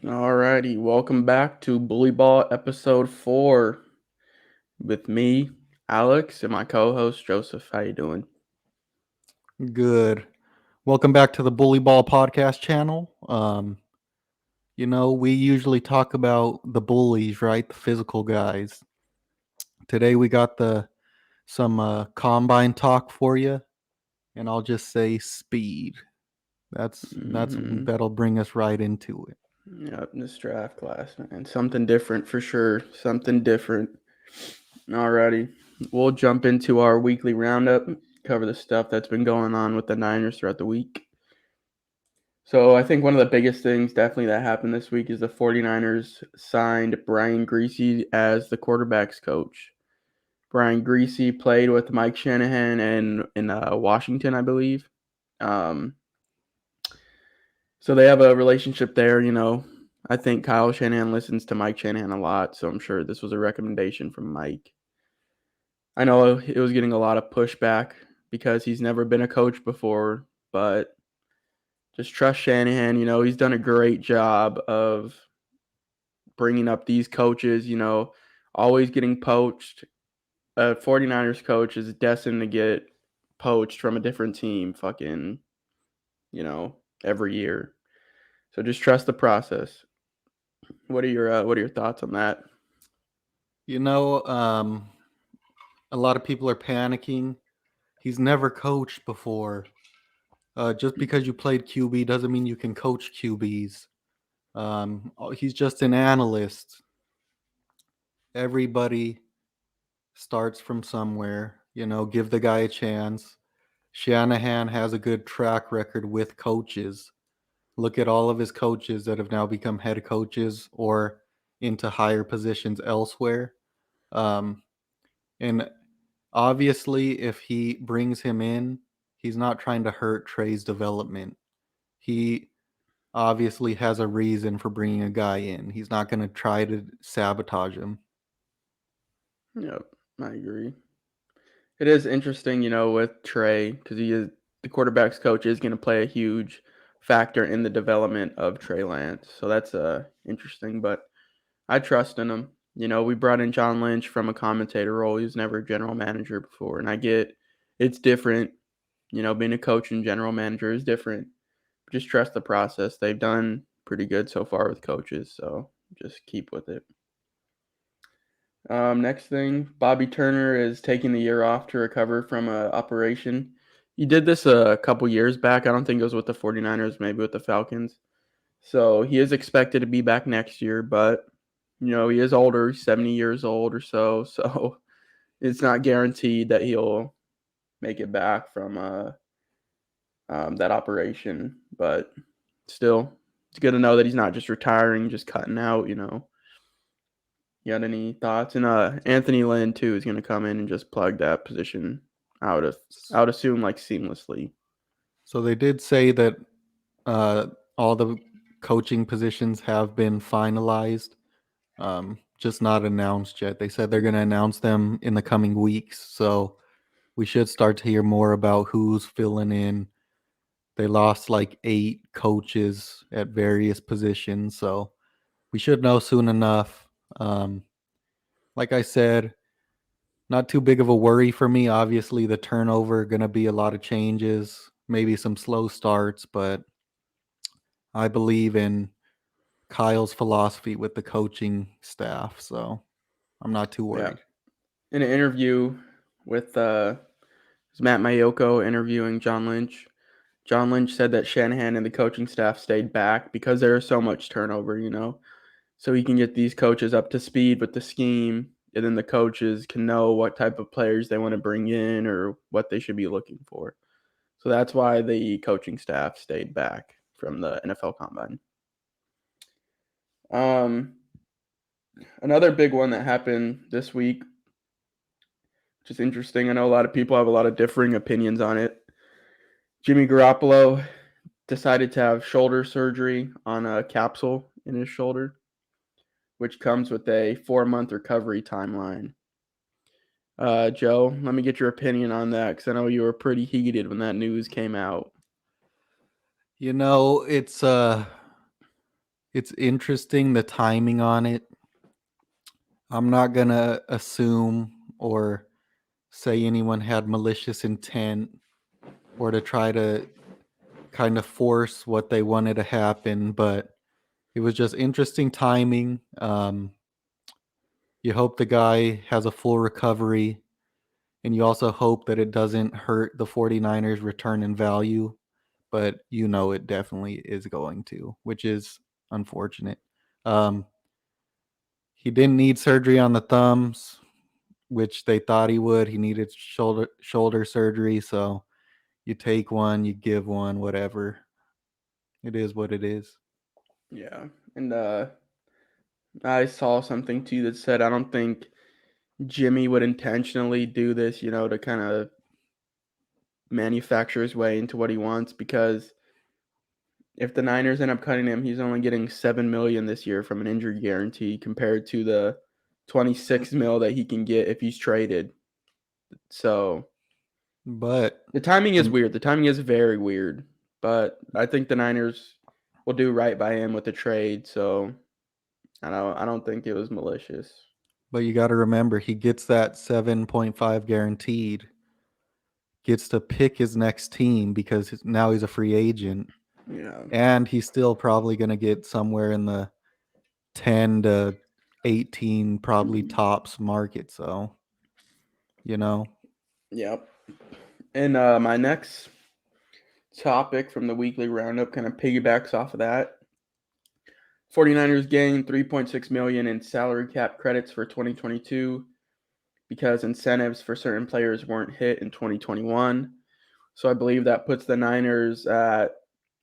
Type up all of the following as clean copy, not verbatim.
Alrighty, welcome back to Bullyball episode 4 with me, Alex, and my co-host Joseph. How you doing? Good. Welcome back to the Bullyball podcast channel. We usually talk about the bullies, right? The physical guys. Today we got the some combine talk for you, and I'll just say speed. Mm-hmm. That'll bring us right into it. Yep, this draft class, man. Something different for sure. Something different. Alrighty, we'll jump into our weekly roundup, cover the stuff that's been going on with the Niners throughout the week. So I think one of the biggest things definitely that happened this week is the 49ers signed Brian Griese as the quarterback's coach. Brian Griese played with Mike Shanahan in Washington, I believe. Um, so they have a relationship there. I think Kyle Shanahan listens to Mike Shanahan a lot, so I'm sure this was a recommendation from Mike. I know it was getting a lot of pushback because he's never been a coach before, but just trust Shanahan. He's done a great job of bringing up these coaches. Always getting poached. A 49ers coach is destined to get poached from a different team fucking, you know, every year. So just trust the process. What are your thoughts on that? You know, um, a lot of people are panicking. He's never coached before. Just because you played QB doesn't mean you can coach QBs. He's just an analyst. Everybody starts from somewhere. Give the guy a chance. Shanahan has a good track record with coaches. Look at all of his coaches that have now become head coaches or into higher positions elsewhere. Um, and obviously, if he brings him in, he's not trying to hurt Trey's development. He obviously has a reason for bringing a guy in. He's not going to try to sabotage him. Yep, I agree. It is interesting, with Trey because he is the quarterback's coach is going to play a huge factor in the development of Trey Lance. So that's interesting, but I trust in him. We brought in John Lynch from a commentator role. He was never a general manager before, and I get it's different. Being a coach and general manager is different. Just trust the process. They've done pretty good so far with coaches, so just keep with it. Next thing, Bobby Turner is taking the year off to recover from a operation. He did this a couple years back. I don't think it was with the 49ers, maybe with the Falcons. So he is expected to be back next year, but he is older, 70 years old or so. So it's not guaranteed that he'll make it back from that operation. But still, it's good to know that he's not just retiring, just cutting out. You got any thoughts? And Anthony Lynn too is going to come in and just plug that position out of, I would assume, like seamlessly. So they did say that uh, all the coaching positions have been finalized, just not announced yet. They said they're going to announce them in the coming weeks. So we should start to hear more about who's filling in. They lost like 8 coaches at various positions. So we should know soon enough. Um, like I said, not too big of a worry for me. Obviously, the turnover going to be a lot of changes, maybe some slow starts, but I believe in Kyle's philosophy with the coaching staff, so I'm not too Yeah. worried. In an interview with Matt Mayoko interviewing John Lynch, John Lynch said that Shanahan and the coaching staff stayed back because there is so much turnover. So he can get these coaches up to speed with the scheme, and then the coaches can know what type of players they want to bring in or what they should be looking for. So that's why the coaching staff stayed back from the NFL Combine. Um, Another big one that happened this week, which is interesting. I know a lot of people have a lot of differing opinions on it. Jimmy Garoppolo decided to have shoulder surgery on a capsule in his shoulder, which comes with a 4-month recovery timeline. Joe, let me get your opinion on that because I know you were pretty heated when that news came out. You know, it's It's interesting the timing on it. I'm not gonna assume or say anyone had malicious intent or to try to kind of force what they wanted to happen, but it was just interesting timing. You hope the guy has a full recovery, and you also hope that it doesn't hurt the 49ers return in value, but it definitely is going to, which is unfortunate. Um, he didn't need surgery on the thumbs, which they thought he would. He needed shoulder surgery, so you take one, you give one, whatever. It is what it is. Yeah. And I saw something too that said I don't think Jimmy would intentionally do this, to kind of manufacture his way into what he wants, because if the Niners end up cutting him, he's only getting 7 million this year from an injury guarantee compared to the 26 mil that he can get if he's traded. So But the timing is the, weird. The timing is very weird. But I think the Niners will do right by him with the trade. So I don't think it was malicious. but you got to remember he gets that 7.5 guaranteed, gets to pick his next team because now he's a free agent, Yeah. and he's still probably going to get somewhere in the 10 to 18 probably tops market. So, you know, Yep. And my next topic from the weekly roundup kind of piggybacks off of that. 49ers gained 3.6 million in salary cap credits for 2022 because incentives for certain players weren't hit in 2021. So I believe that puts the Niners at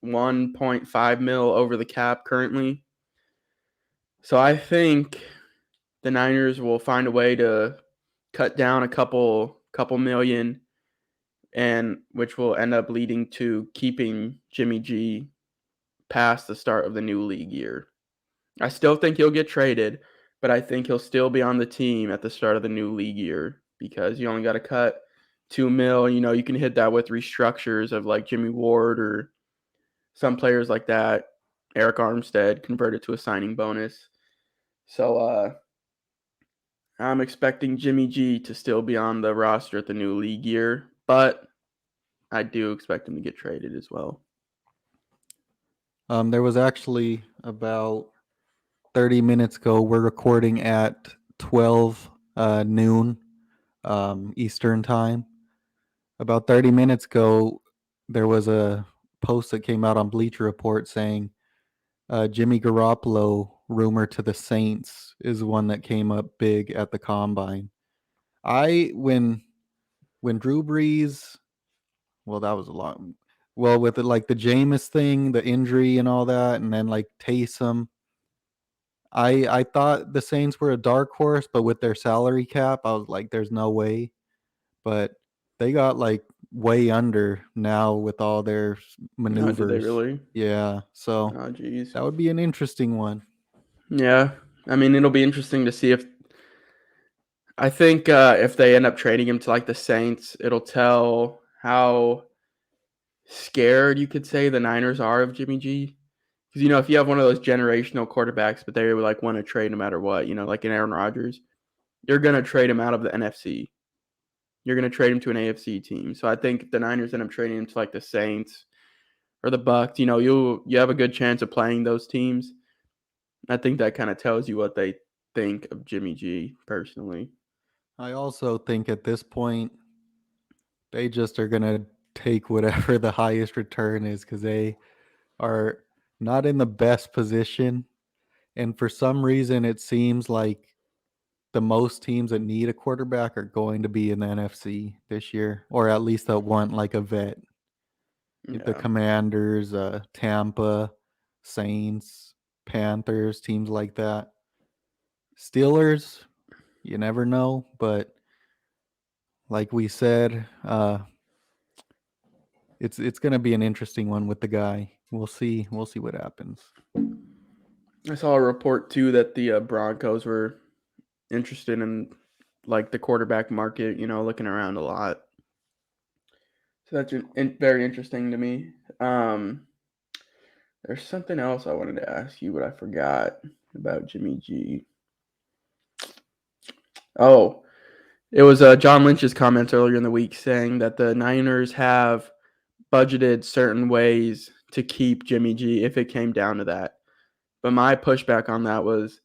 1.5 mil over the cap currently. So I think the Niners will find a way to cut down a couple million, and which will end up leading to keeping Jimmy G past the start of the new league year. I still think he'll get traded, but I think he'll still be on the team at the start of the new league year because you only got to cut 2 mil. You can hit that with restructures of like Jimmy Ward or some players like that. Eric Armstead converted to a signing bonus. So I'm expecting Jimmy G to still be on the roster at the new league year, but I do expect him to get traded as well. there was actually about 30 minutes ago, we're recording at 12 noon Eastern time. About 30 minutes ago, there was a post that came out on Bleacher Report saying Jimmy Garoppolo rumor to the Saints is one that came up big at the combine. I when Drew Brees, well, that was a lot. Well, with like the Jameis thing, the injury and all that, and then like Taysom, I thought the Saints were a dark horse, but with their salary cap, I was like, there's no way. But they got like way under now with all their Oh, did they maneuvers. really? Yeah, so Oh, geez. that would be an interesting one. Yeah. I mean, it'll be interesting to see I think if they end up trading him to like the Saints, it'll tell how scared you could say the Niners are of Jimmy G. Because if you have one of those generational quarterbacks, but they would like want to trade no matter what, like an Aaron Rodgers, you're gonna trade him out of the NFC. You're gonna trade him to an AFC team. So I think if the Niners end up trading him to like the Saints or the Bucks, you have a good chance of playing those teams. I think that kind of tells you what they think of Jimmy G personally. I also think at this point they just are gonna take whatever the highest return is because they are not in the best position. And for some reason, it seems like the most teams that need a quarterback are going to be in the NFC this year, or at least that want like a vet. The Yeah. Commanders, Tampa, Saints, Panthers, teams like that. Steelers, you never know, but like we said, it's going to be an interesting one with the guy. We'll see. We'll see what happens. I saw a report too that the Broncos were interested in like the quarterback market, looking around a lot. So that's very interesting to me. There's something else I wanted to ask you, but I forgot about Jimmy G. Oh, it was John Lynch's comments earlier in the week saying that the Niners have budgeted certain ways to keep Jimmy G if it came down to that. But my pushback on that was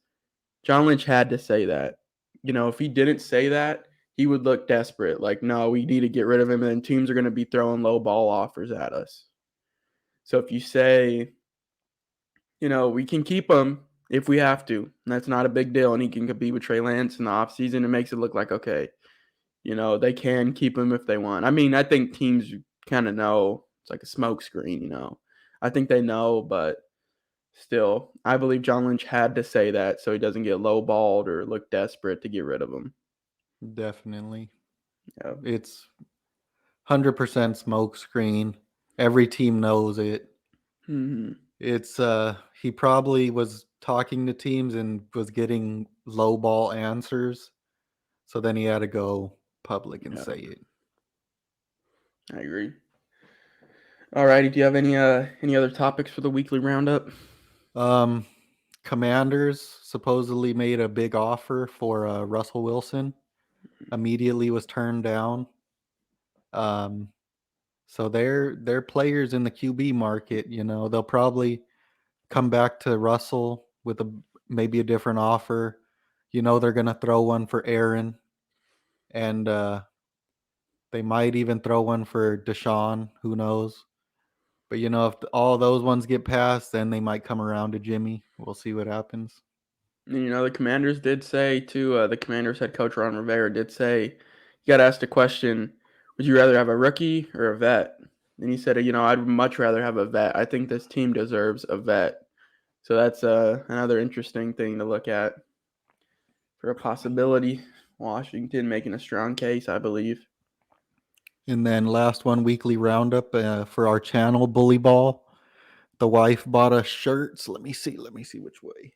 John Lynch had to say that. If he didn't say that, he would look desperate. Like, no, we need to get rid of him, and then teams are going to be throwing low ball offers at us. So if you say, we can keep him if we have to, and that's not a big deal, and he can compete with Trey Lance in the offseason, it makes it look like, okay, they can keep him if they want. I mean, I think teams kind of know. It's like a smoke screen. I think they know, but still, I believe John Lynch had to say that so he doesn't get lowballed or look desperate to get rid of him. Definitely. Yeah. It's 100% smoke screen. Every team knows it. Mm-hmm. It's he probably was talking to teams and was getting low ball answers. So then he had to go public and Yeah, say it. I agree. All righty. Do you have any other topics for the weekly roundup? Um Commanders supposedly made a big offer for Russell Wilson. Immediately was turned down. Um so they're players in the QB market, they'll probably come back to Russell with maybe a different offer. They're gonna throw one for Aaron, and they might even throw one for Deshaun. Who knows? But if all those ones get passed, then they might come around to Jimmy. We'll see what happens. And, the Commanders did say too. The Commanders head coach Ron Rivera did say, you got asked a question: would you rather have a rookie or a vet? And he said, I'd much rather have a vet. I think this team deserves a vet. So that's another interesting thing to look at for a possibility. Washington making a strong case, I believe. And then last one, weekly roundup for our channel, Bullyball. The wife bought us shirts. Let me see which way.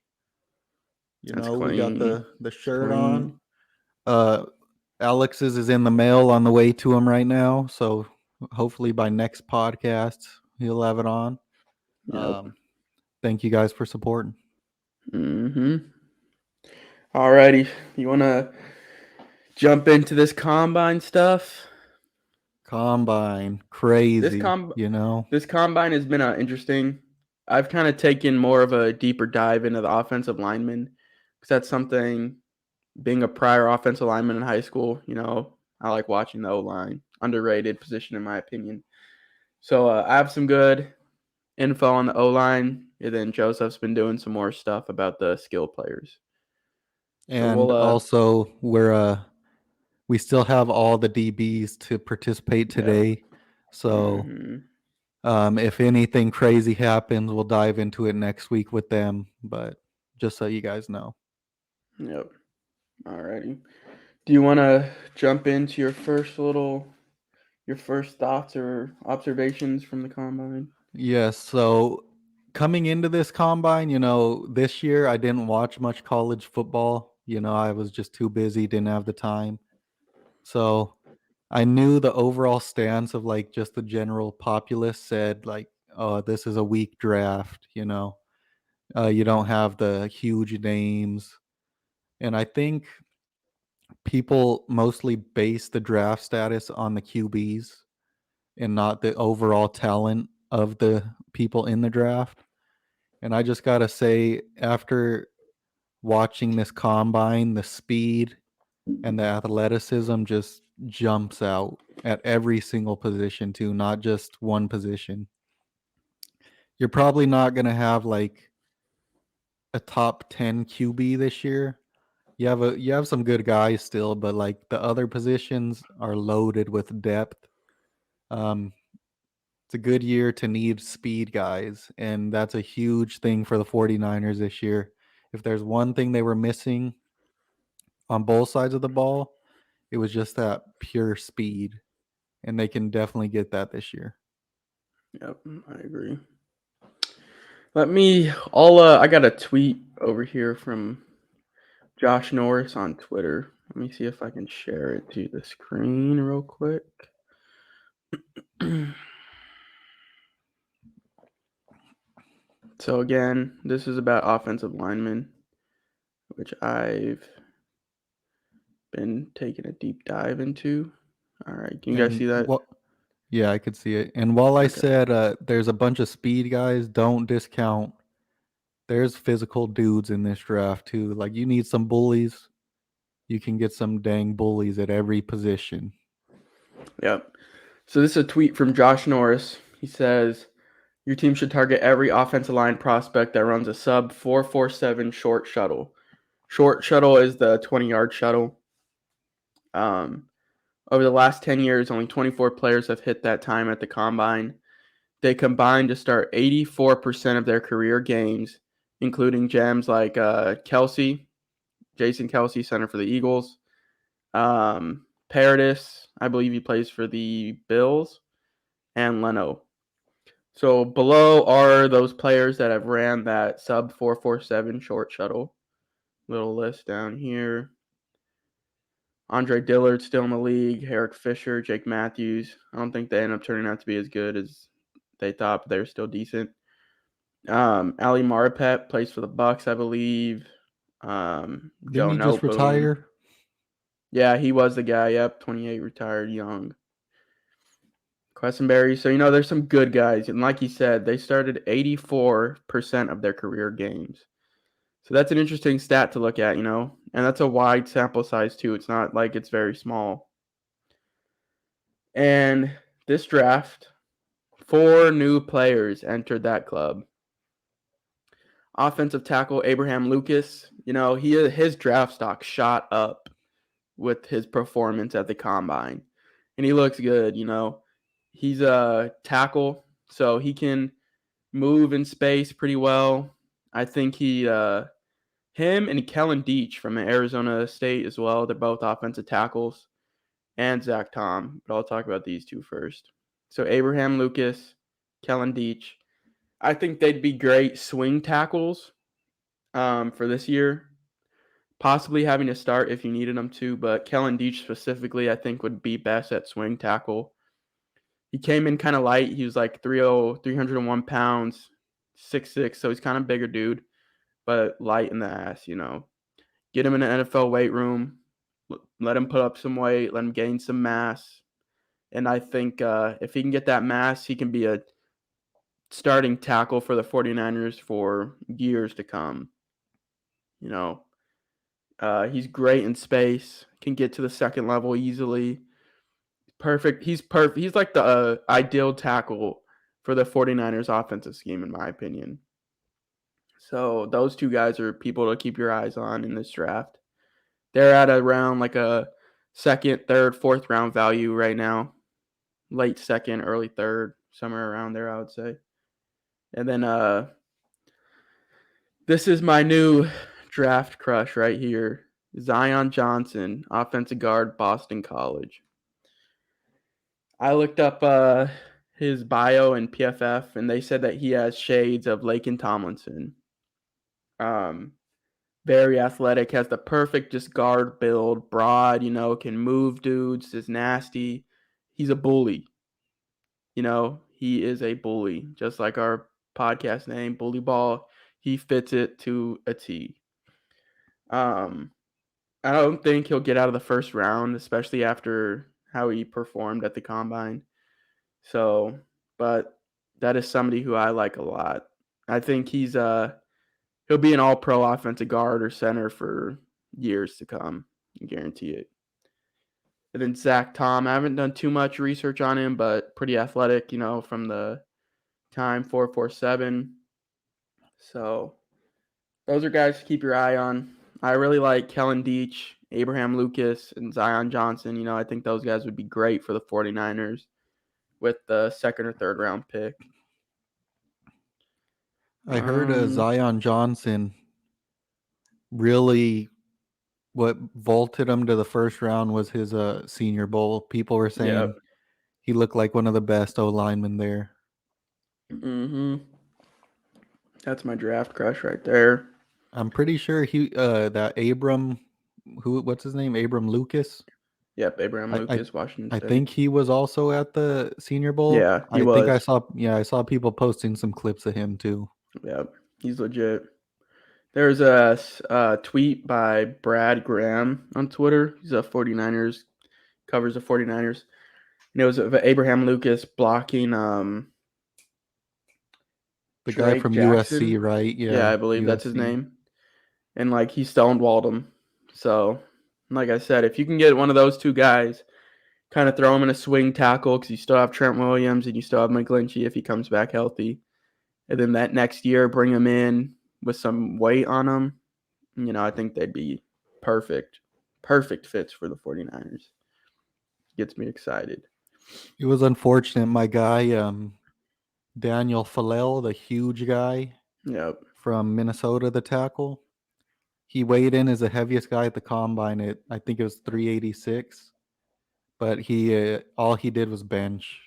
That's We got clean. the It's shirt on. clean. Alex's is in the mail on the way to him right now. So hopefully by next podcast, he'll have it on. Yep. Thank you guys for supporting. Mm-hmm. Alrighty. You want to jump into this combine stuff? Combine, This crazy, com this combine has been interesting. I've kind of taken more of a deeper dive into the offensive linemen because that's something. Being a prior offensive lineman in high school, I like watching the O line. Underrated position in my opinion. So I have some good info on the O line, and then Joseph's been doing some more stuff about the skill players. So and also we still have all the DBs to participate yeah. today. So Mm-hmm. if anything crazy happens, we'll dive into it next week with them. But just so you guys know. Yep. Alrighty. Do you want to jump into your first thoughts or observations from the combine? Yes. So coming into this combine, this year I didn't watch much college football. I was just too busy, didn't have the time. So I knew the overall stance of like just the general populace said like, oh, this is a weak draft, you don't have the huge names. And I think people mostly base the draft status on the QBs and not the overall talent of the people in the draft. And I just got to say, after watching this combine, the speed and the athleticism just jumps out at every single position, too, not just one position. You're probably not going to have like a top 10 QB this year. You have some good guys still, but like the other positions are loaded with depth. Um, it's a good year to need speed guys, and that's a huge thing for the 49ers this year. If there's one thing they were missing on both sides of the ball, it was just that pure speed, and they can definitely get that this year. Yep, I agree. I got a tweet over here from Josh Norris on Twitter. Let me see if I can share it to the screen real quick. So again, this is about offensive linemen, which I've been taking a deep dive into. All right, can you guys And see that? what? Yeah, I could see it. And while I Okay. said there's a bunch of speed guys, don't discount. There's physical dudes in this draft too. Like you need some bullies. You can get some dang bullies at every position. Yep. So this is a tweet from Josh Norris. He says, your team should target every offensive line prospect that runs a sub 4.47 short shuttle. Short shuttle is the 20-yard shuttle. Over the last 10 years, only 24 players have hit that time at the combine. They combined to start 84% of their career games, including gems like Kelsey, Jason Kelsey, center for the Eagles. Paradis, I believe he plays for the Bills, and Leno. So below are those players that have ran that sub 4.47 short shuttle. Little list down here. Andre Dillard still in the league. Eric Fisher, Jake Matthews. I don't think they end up turning out to be as good as they thought, but they're still decent. Ali Maripet plays for the Bucks, I believe. Didn't Joe he just Noteboom. retire? Yeah, he was the guy. Yep, 28, retired young. Questenberry. So, there's some good guys. And like you said, they started 84% of their career games. So that's an interesting stat to look at, and that's a wide sample size too. It's not like it's very small. And this draft, 4 new players entered that club. Offensive tackle Abraham Lucas, his draft stock shot up with his performance at the combine. And he looks good, He's a tackle, so he can move in space pretty well. I think him and Kellen Deitch from Arizona State as well. They're both offensive tackles, and Zach Tom. But I'll talk about these two first. So Abraham Lucas, Kellen Deitch. I think they'd be great swing tackles for this year. Possibly having to start if you needed them to, but Kellen Deitch specifically, I think, would be best at swing tackle. He came in kind of light. He was like 301 pounds, 6'6", so he's kind of bigger dude, but light in the ass, Get him in an NFL weight room, let him put up some weight, let him gain some mass. And I think if he can get that mass, he can be a starting tackle for the 49ers for years to come. He's great in space, can get to the second level easily. Perfect. He's perfect. He's like the ideal tackle for the 49ers offensive scheme, in my opinion. So those two guys are people to keep your eyes on in this draft. They're at around like a second, third, fourth round value right now. Late second, early third, somewhere around there, I would say. And then this is my new draft crush right here. Zion Johnson, offensive guard, Boston College. I looked up his bio in PFF, and they said that he has shades of Laken Tomlinson. Very athletic, has the perfect just guard build, broad, can move dudes, is nasty. He's a bully. He is a bully, just like our podcast name, Bullyball. He fits it to a T. Um, I don't think he'll get out of the first round, especially after how he performed at the combine. So, but that is somebody who I like a lot. I think he'll be an all-pro offensive guard or center for years to come. I guarantee it. And then Zach Tom, I haven't done too much research on him, but pretty athletic, from the time 4.47. So those are guys to keep your eye on. I really like Kellen Deitch, Abraham Lucas, and Zion Johnson. I think those guys would be great for the 49ers with the second or third round pick. I heard Um, Zion Johnson really what vaulted him to the first round was his Senior Bowl. People were yeah. saying he looked like one of the best O linemen there. That's my draft crush right there. I'm pretty sure he that Abram, what's his name, Abram Lucas. Yep, Abraham I, I Lucas, Washington I State. think he was also at the Senior Bowl. Yeah, he I think was. I saw people posting some clips of him too. Yep, he's legit. There's a tweet by Brad Graham on Twitter. He's a 49ers, covers the 49ers. And it was of Abraham Lucas blocking The guy Drake from USC, Jackson. right? Yeah, Yeah, I believe that's his USC. name. And like he stonewalled him. So, like I said, if you can get one of those two guys, kind of throw him in a swing tackle because you still have Trent Williams and you still have McGlinchey if he comes back healthy. And then that next year, bring him in with some weight on him. I think they'd be perfect fits for the 49ers. Gets me excited. It was unfortunate. My guy, Daniel Falel, the huge guy Yep. from Minnesota, the tackle. He weighed in as the heaviest guy at the combine. I think it was 386, but he all he did was bench,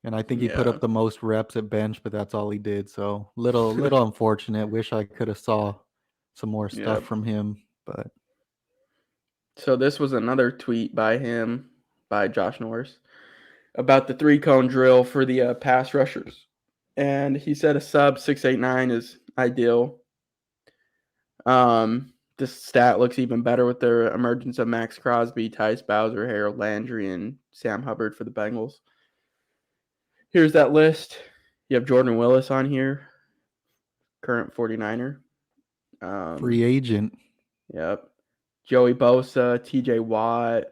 and I think he put Yeah. up the most reps at bench, but that's all he did. So little unfortunate. Wish I could have saw some more stuff Yep. from him, but So this was another tweet by him, by Josh Norris, about the 3-cone drill for the pass rushers. And he said a sub 689 is ideal. This stat looks even better with the emergence of Max Crosby, Tyus Bowser, Harold Landry, and Sam Hubbard for the Bengals. Here's that list. You have Jordan Willis on here, current 49er. free agent. Yep. Joey Bosa, TJ Watt,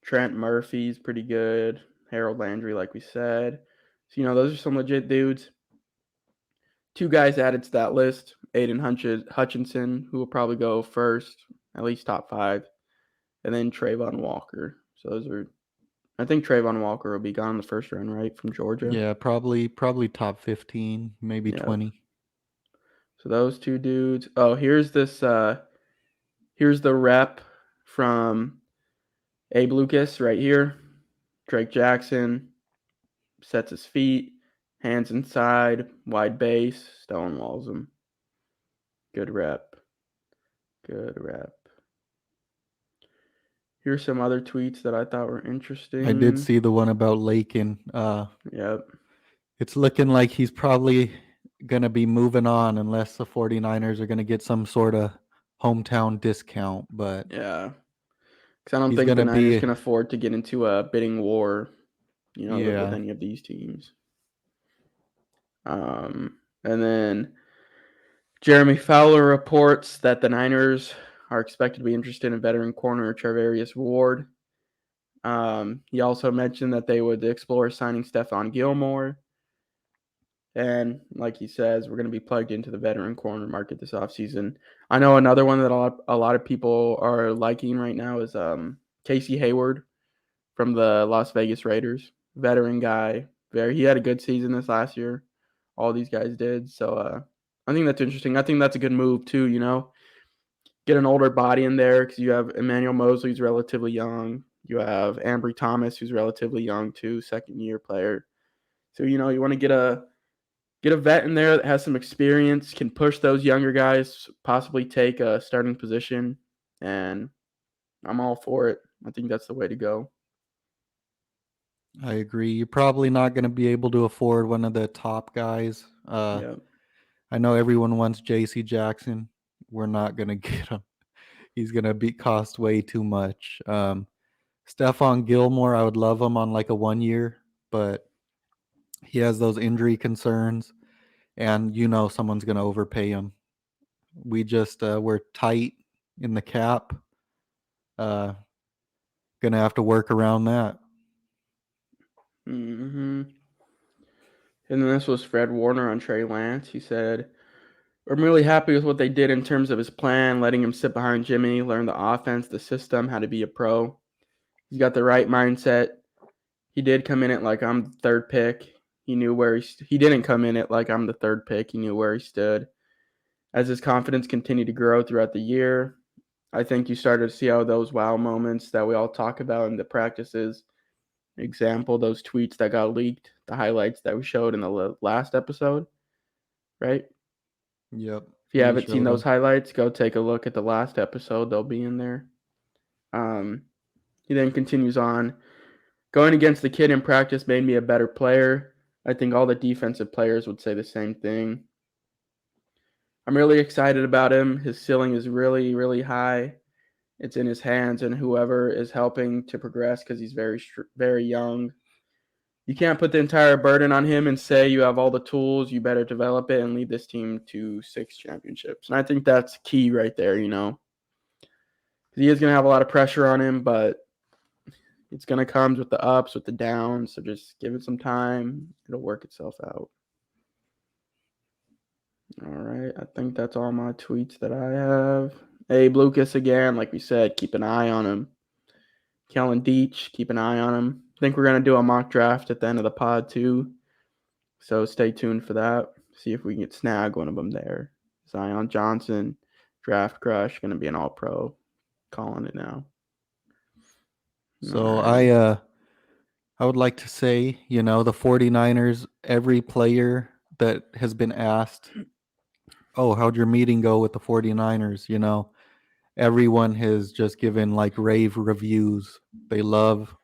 Trent Murphy's pretty good. Harold Landry, like we said. So, those are some legit dudes. Two guys added to that list. Aiden Hutchinson, who will probably go first, at least top 5. And then Trayvon Walker. So those are, I think Trayvon Walker will be gone in the first round, right, from Georgia. Yeah, probably top 15, maybe Yep. 20. So those two dudes. Oh, here's the rep from Abe Lucas right here. Drake Jackson sets his feet, hands inside, wide base, stonewalls him. Good rep. Good rep. Here's some other tweets that I thought were I did interesting. see the one about Lakin. Yep. It's looking like he's probably going to be moving on unless the 49ers are going to get some sort of hometown discount, but Yeah. Because I don't he's think going the to Niners be, can afford to get into a bidding war, with yeah. any of these teams. And then Jeremy Fowler reports that the Niners are expected to be interested in veteran corner Charvarius Ward. He also mentioned that they would explore signing Stephon Gilmore. And like he says, we're going to be plugged into the veteran corner market this offseason. I know another one that a lot of people are liking right now is Casey Hayward from the Las Vegas Raiders. Veteran guy. He had a good season this last year. All these guys did. So I think that's interesting. I think that's a good move too, Get an older body in there because you have Emmanuel Mosley, who's relatively young. You have Ambry Thomas, who's relatively young too, second-year player. So, you want to get a vet in there that has some experience, can push those younger guys, possibly take a starting position, and I'm all for it. I think that's the way to go. I agree. You're probably not going to be able to afford one of the top guys. Yeah. I know everyone wants JC Jackson. We're not going to get him. He's going to be cost way too much. Stephon Gilmore, I would love him on like a 1 year, but he has those injury concerns, and someone's going to overpay him. We just we're tight in the cap. Gonna have to work around that. Mm-hmm. And then this was Fred Warner on Trey Lance. He said, I'm really happy with what they did in terms of his plan, letting him sit behind Jimmy, learn the offense, the system, how to be a pro. He's got the right mindset. He did come in at like I'm the third pick. He knew where he didn't come in at like I'm the third pick. He knew where he stood. As his confidence continued to grow throughout the year, I think you started to see how those wow moments that we all talk about in the practices, example, those tweets that got leaked, the highlights that we showed in the last episode, right? Yep. If you We haven't seen showed those him. highlights, go take a look at the last episode. They'll be in there. Um, he then continues on. Going against the kid in practice made me a better player. I think all the defensive players would say the same thing. I'm really excited about him. His ceiling is really, really high. It's in his hands and whoever is helping to progress because he's very young. You can't put the entire burden on him and say you have all the tools, you better develop it and lead this team to 6 championships. And I think that's key right there, you know. He is going to have a lot of pressure on him, but it's going to come with the ups, with the downs. So just give it some time. It'll work itself out. All right. I think that's all my tweets that I have. Abe Lucas again, like we said, keep an eye on him. Kellen Deitch, keep an eye on him. I think we're going to do a mock draft at the end of the pod too. So stay tuned for that. See if we can snag one of them there. Zion Johnson, draft crush, going to be an all-pro. Calling it now. So I would like to say, the 49ers, every player that has been asked, oh, how'd your meeting go with the 49ers? Everyone has just given like rave reviews. They love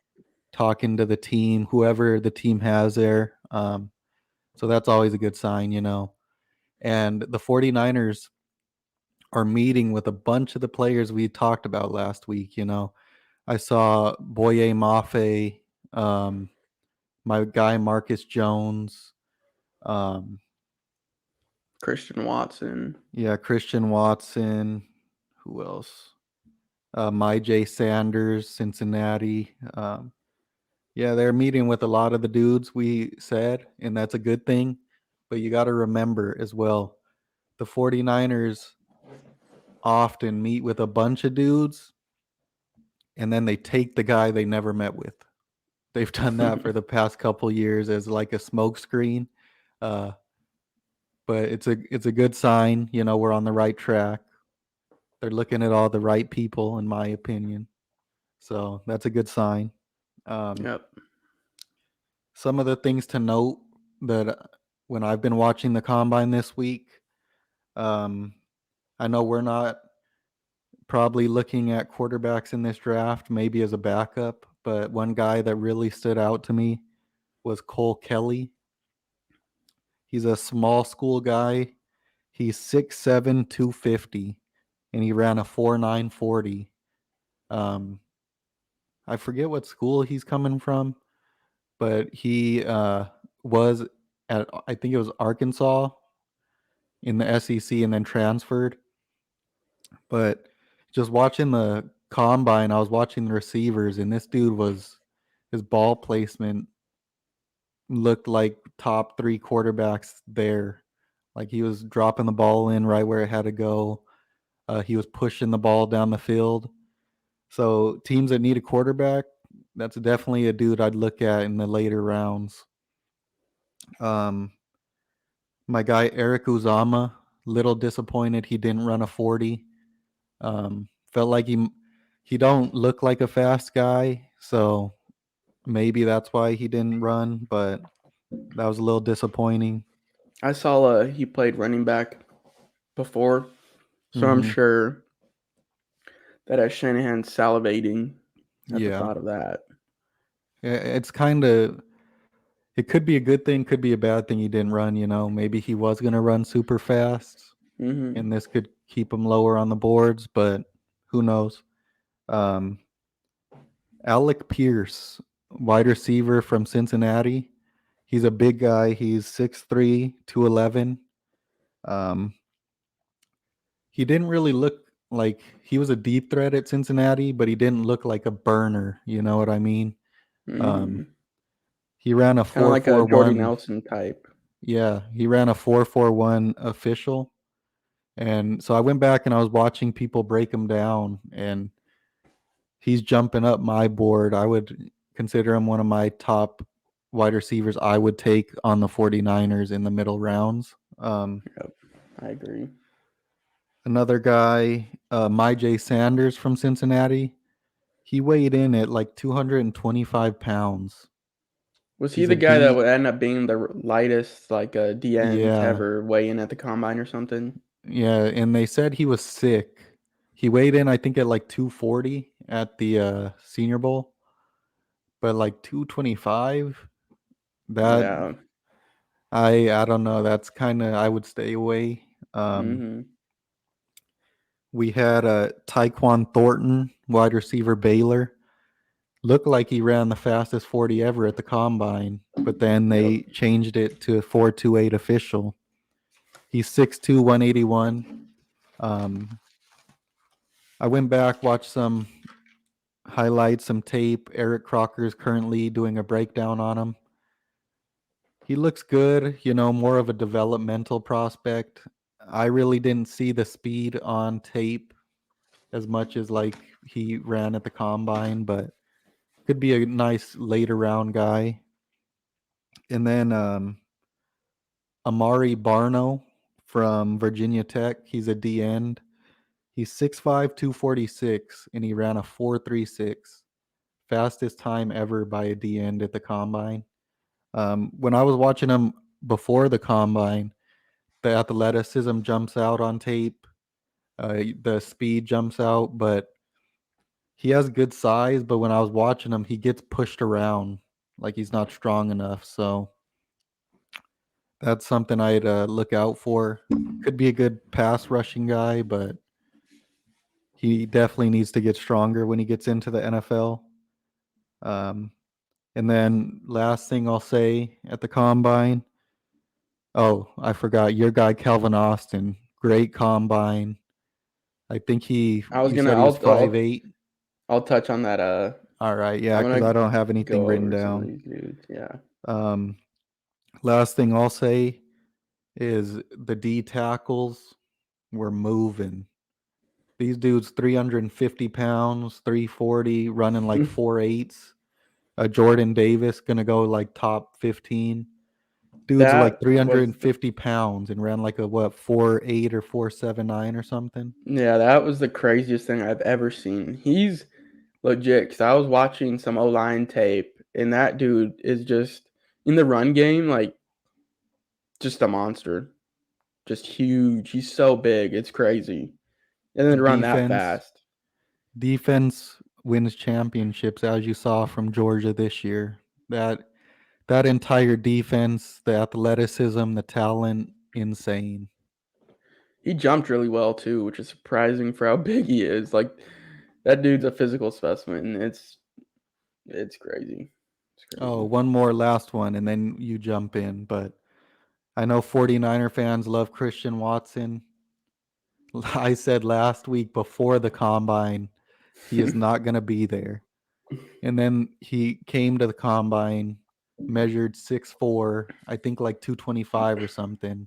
talking to the team, whoever the team has there. So that's always a good sign. And the 49ers are meeting with a bunch of the players we talked about last week. I saw Boye Mafe, my guy Marcus Jones, Christian Watson. yeah, Christian Watson. Who else? J. Sanders, Cincinnati. Yeah, they're meeting with a lot of the dudes we said, and that's a good thing. But you got to remember as well, the 49ers often meet with a bunch of dudes, and then they take the guy they never met with. They've done that for the past couple years as like a smokescreen. But it's a good sign. We're on the right track. They're looking at all the right people, in my opinion. So that's a good sign. Yep. Some of the things to note that when I've been watching the combine this week, I know we're not probably looking at quarterbacks in this draft, maybe as a backup, but one guy that really stood out to me was Cole Kelly. He's a small school guy. He's 6'7", 250, and he ran a 4.9 40. I forget what school he's coming from, but he was at, I think it was Arkansas in the SEC and then transferred. But just watching the combine, I was watching the receivers, and this dude his ball placement looked like top 3 quarterbacks there. Like he was dropping the ball in right where it had to go. He was pushing the ball down the field. So teams that need a quarterback, that's definitely a dude I'd look at in the later rounds. My guy Eric Uzama, little disappointed he didn't run a 40. Felt like he don't look like a fast guy, so maybe that's why he didn't run, but that was a little disappointing. I saw he played running back before, so I'm Mm-hmm. sure that as Shanahan's salivating at the Yeah. thought of that. It's kind of, it could be a good thing, could be a bad thing he didn't run, Maybe he was going to run super fast, and this could keep him lower on the boards, but who knows? Alec Pierce, wide receiver from Cincinnati. He's a big guy. He's 6'3", 211. He didn't really look like he was a deep threat at Cincinnati, but he didn't look like a burner. You know what I mean? He ran a Kind of like a Jordy 4.41. Nelson type. Yeah, he ran a 4.41 official. And so I went back and I was watching people break him down, and he's jumping up my board. I would consider him one of my top wide receivers I would take on the 49ers in the middle rounds. Yep, I agree. Another guy, J. Sanders from Cincinnati. He weighed in at like 225 pounds. Was he He's the a guy that D. would end up being the lightest, like a DN to Yeah. ever weigh in at the combine or something? Yeah. And they said he was sick. He weighed in, I think, at like 240 at the Senior Bowl, but like 225, that Yeah. I don't know. That's kind of I would stay away. Mm-hmm. We had Tyquan Thornton, wide receiver Baylor. Looked like he ran the fastest 40 ever at the combine, but then Yep. they changed it to a 4.28 official. He's 6'2", 181. Um, I went back, watched some highlights, some tape. Eric Crocker is currently doing a breakdown on him. He looks good, more of a developmental prospect. I really didn't see the speed on tape as much as like he ran at the combine, but could be a nice later round guy. And then Amari Barno from Virginia Tech. He's a D end. He's 6'5", 246, and he ran a 4.36. Fastest time ever by a D end at the combine. When I was watching him before the combine, the athleticism jumps out on tape. The speed jumps out, but he has good size. But when I was watching him, he gets pushed around like he's not strong enough. So that's something I'd look out for. Could be a good pass rushing guy, but he definitely needs to get stronger when he gets into the NFL. Um, and then last thing I'll say at the combine. Oh, I forgot your guy Calvin Austin. Great combine. I think I was you gonna. said he was 5'8". I'll touch on that. All right, yeah, I'm because I gonna don't have anything go written over some of down. these dudes. Yeah. Um, Last thing I'll say is the D tackles were moving. These dudes 350 pounds, 340, running like 4.8s. Jordan Davis gonna go like top 15. Dudes are like That was 350 pounds and ran like a what 4.8 or 4.79 or something. that was the craziest thing I've ever seen. He's legit because I was watching some O line tape, and that dude is just in the run game, like just a monster, just huge. He's so big, it's crazy, and then to run that Defense fast. defense wins championships as you saw from Georgia this year. That that entire defense, the athleticism, the talent, insane. He jumped really well too, which is surprising for how big he is. Like that dude's a physical specimen. It's crazy. It's Oh, crazy. one more last one and then you jump in, but I know 49er fans love Christian Watson. I said last week before the combine he is not going to be there. And then he came to the combine, measured 6'4", I think like 225 or something,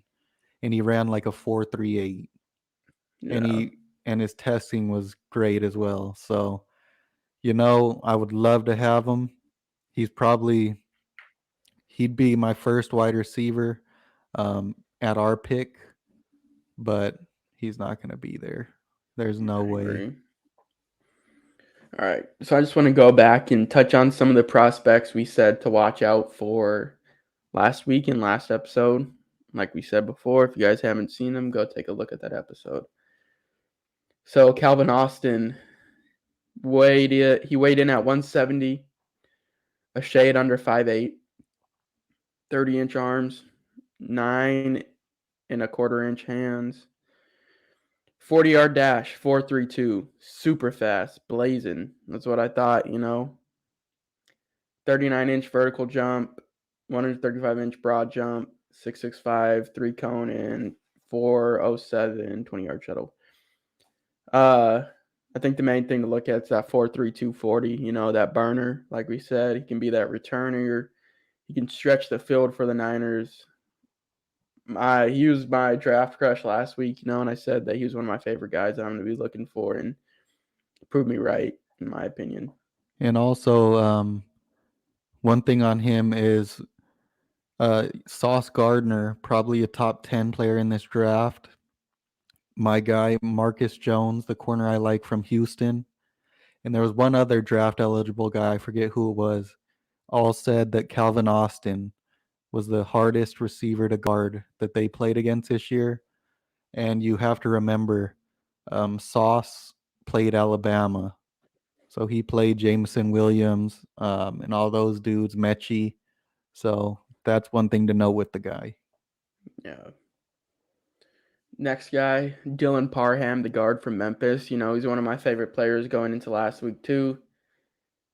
and he ran like a 4.38. And Yeah, and his testing was great as well. So, I would love to have him. He's probably he'd be my first wide receiver at our pick, but he's not going to be there. There's no I way. agree. All right. So I just want to go back and touch on some of the prospects we said to watch out for last week and last episode. Like we said before, if you guys haven't seen them, go take a look at that episode. So Calvin Austin he weighed in at 170, a shade under 5'8", 30-inch arms, 9.25-inch hands, 40-yard dash, 4.32, super fast, blazing. That's what I thought. 39-inch vertical jump, 135-inch broad jump, 6.65, 3-cone, and 4.07 20-yard shuttle. I think the main thing to look at is that 4.32 40. That burner. Like we said, he can be that returner. He can stretch the field for the Niners. He was my draft crush last week, and I said that he was one of my favorite guys that I'm going to be looking for, and proved me right, in my opinion. And also, one thing on him is Sauce Gardner, probably a top 10 player in this draft. My guy, Marcus Jones, the corner I like from Houston. And there was one other draft eligible guy, I forget who it was, all said that Calvin Austin was the hardest receiver to guard that they played against this year. And you have to remember, Sauce played Alabama. So he played Jameson Williams and all those dudes, Mechie. So that's one thing to know with the guy. Yeah. Next guy, Dylan Parham, the guard from Memphis. You know, he's one of my favorite players going into last week, too.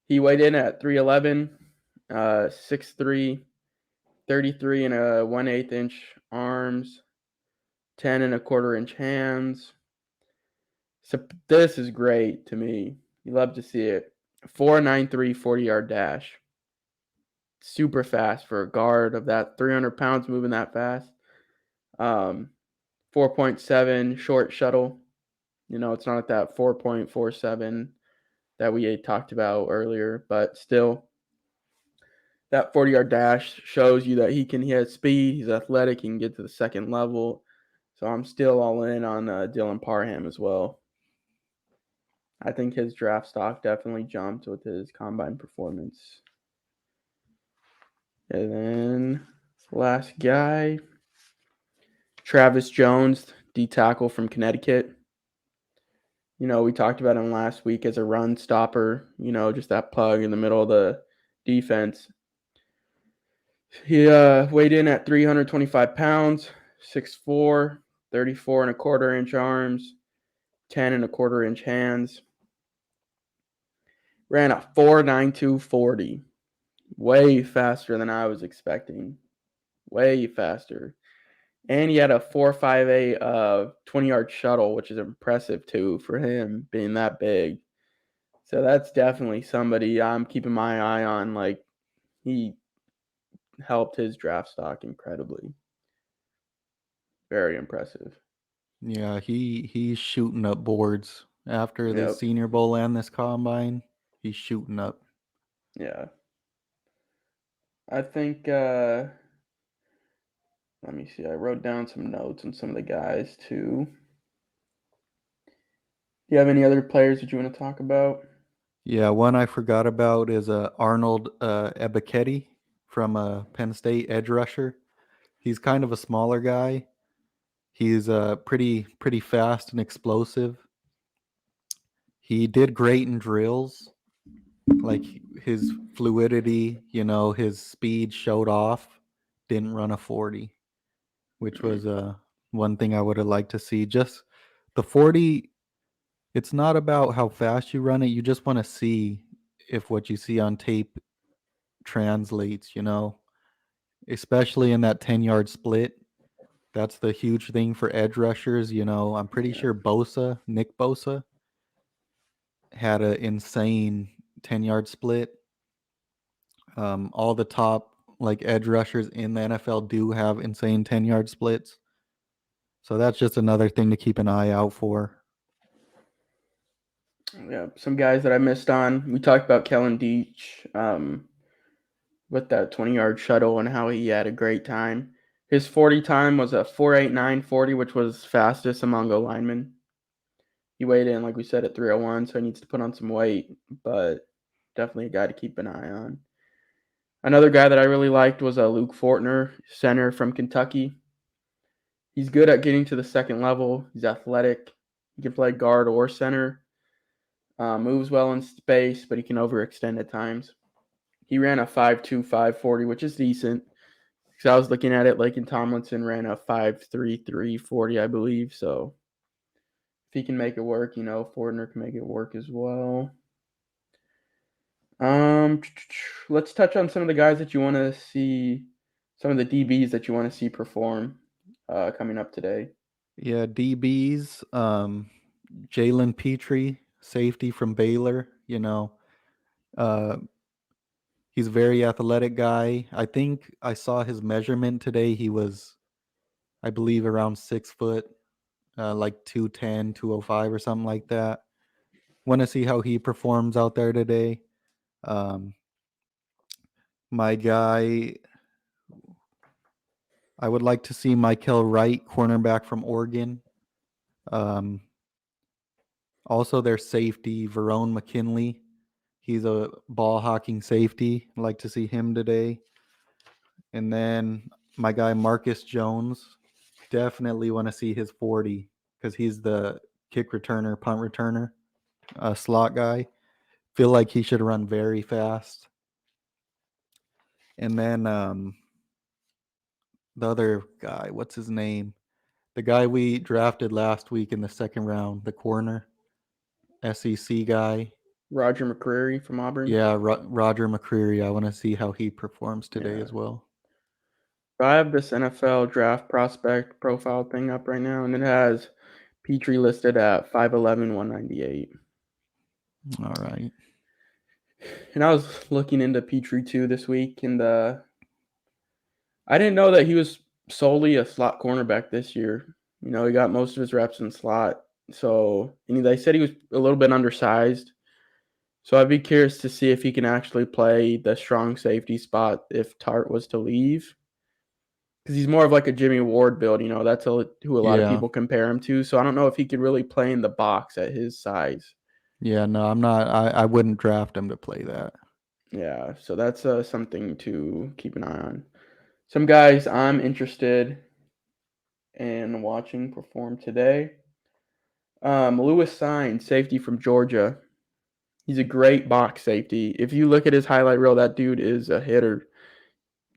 He weighed in at 311, 6'3", 33 and a 1/8 inch arms, 10 and a quarter inch hands. So this is great to me. You love to see it. 4.93 40-yard dash. Super fast for a guard of that 300 pounds moving that fast. 4.7 short shuttle. You know, it's not like that 4.47 that we talked about earlier, but still, that 40-yard dash shows you that he has speed, he's athletic, he can get to the second level. So I'm still all in on Dylan Parham as well. I think his draft stock definitely jumped with his combine performance. And then last guy, Travis Jones, D tackle from Connecticut. You know, we talked about him last week as a run stopper, you know, just that plug in the middle of the defense. He weighed in at 325 pounds, 6'4", 34 and a quarter inch arms, 10 and a quarter inch hands. Ran a 4.92 40. Way faster than I was expecting. Way faster. And he had a 4.58 20-yard shuttle, which is impressive too for him being that big. So that's definitely somebody I'm keeping my eye on. Like, he helped his draft stock incredibly. Very impressive. Yeah, he's shooting up boards after the Yep. Senior Bowl and this combine. He's shooting up. Yeah. I think, let me see. I wrote down some notes on some of the guys too. Do you have any other players that you want to talk about? Yeah, one I forgot about is Arnold Ebiketie from Penn State, edge rusher. He's kind of a smaller guy. He's pretty fast and explosive. He did great in drills. Like his fluidity, his speed showed off. Didn't run a 40, which was one thing I would have liked to see. Just the 40, it's not about how fast you run it. You just want to see if what you see on tape translates, especially in that 10-yard split. That's the huge thing for edge rushers. I'm pretty Yeah. sure Nick Bosa, had an insane 10-yard split. All the top like edge rushers in the NFL do have insane 10-yard splits. So that's just another thing to keep an eye out for. Yeah. Some guys that I missed on. We talked about Kellen Deitch with that 20-yard shuttle and how he had a great time. His 40 time was a 4.89 40, which was fastest among O linemen. He weighed in, like we said, at 301, so he needs to put on some weight, but definitely a guy to keep an eye on. Another guy that I really liked was Luke Fortner, center from Kentucky. He's good at getting to the second level. He's athletic. He can play guard or center. Moves well in space, but he can overextend at times. He ran a 5.2 5.40, which is decent. Because I was looking at it, Lakin Tomlinson ran a 5.33 40, I believe. So if he can make it work, Fortner can make it work as well. Let's touch on some of the guys that you want to see, some of the DBs that you want to see perform coming up today. Yeah, DBs, Jalen Petrie, safety from Baylor, uh, he's a very athletic guy. I think I saw his measurement today. He was, I believe, around 6 foot, like 210, 205 or something like that. Want to see how he performs out there today. Um, my guy, I would like to see Michael Wright, cornerback from Oregon. Um, Also, their safety, Verone McKinley. He's a ball hawking safety. I'd like to see him today. And then my guy, Marcus Jones. Definitely want to see his 40 because he's the kick returner, punt returner, slot guy. Feel like he should run very fast. And then the other guy. What's his name? The guy we drafted last week in the second round, the corner, SEC guy. Roger McCreary from Auburn. Yeah, Roger McCreary. I want to see how he performs today Yeah. as well. So I have this NFL draft prospect profile thing up right now, and it has Petrie listed at 5'11", 198. All right. And I was looking into Petrie too this week, and I didn't know that he was solely a slot cornerback this year. You know, he got most of his reps in slot. So, and they said he was a little bit undersized. So I'd be curious to see if he can actually play the strong safety spot if Tart was to leave. Because he's more of like a Jimmy Ward build, you know, that's who a lot of Yeah. people compare him to. So I don't know if he could really play in the box at his size. Yeah, no, I'm not. I wouldn't draft him to play that. Yeah, so that's something to keep an eye on. Some guys I'm interested in watching perform today. Lewis Sine, safety from Georgia. He's a great box safety. If you look at his highlight reel, that dude is a hitter.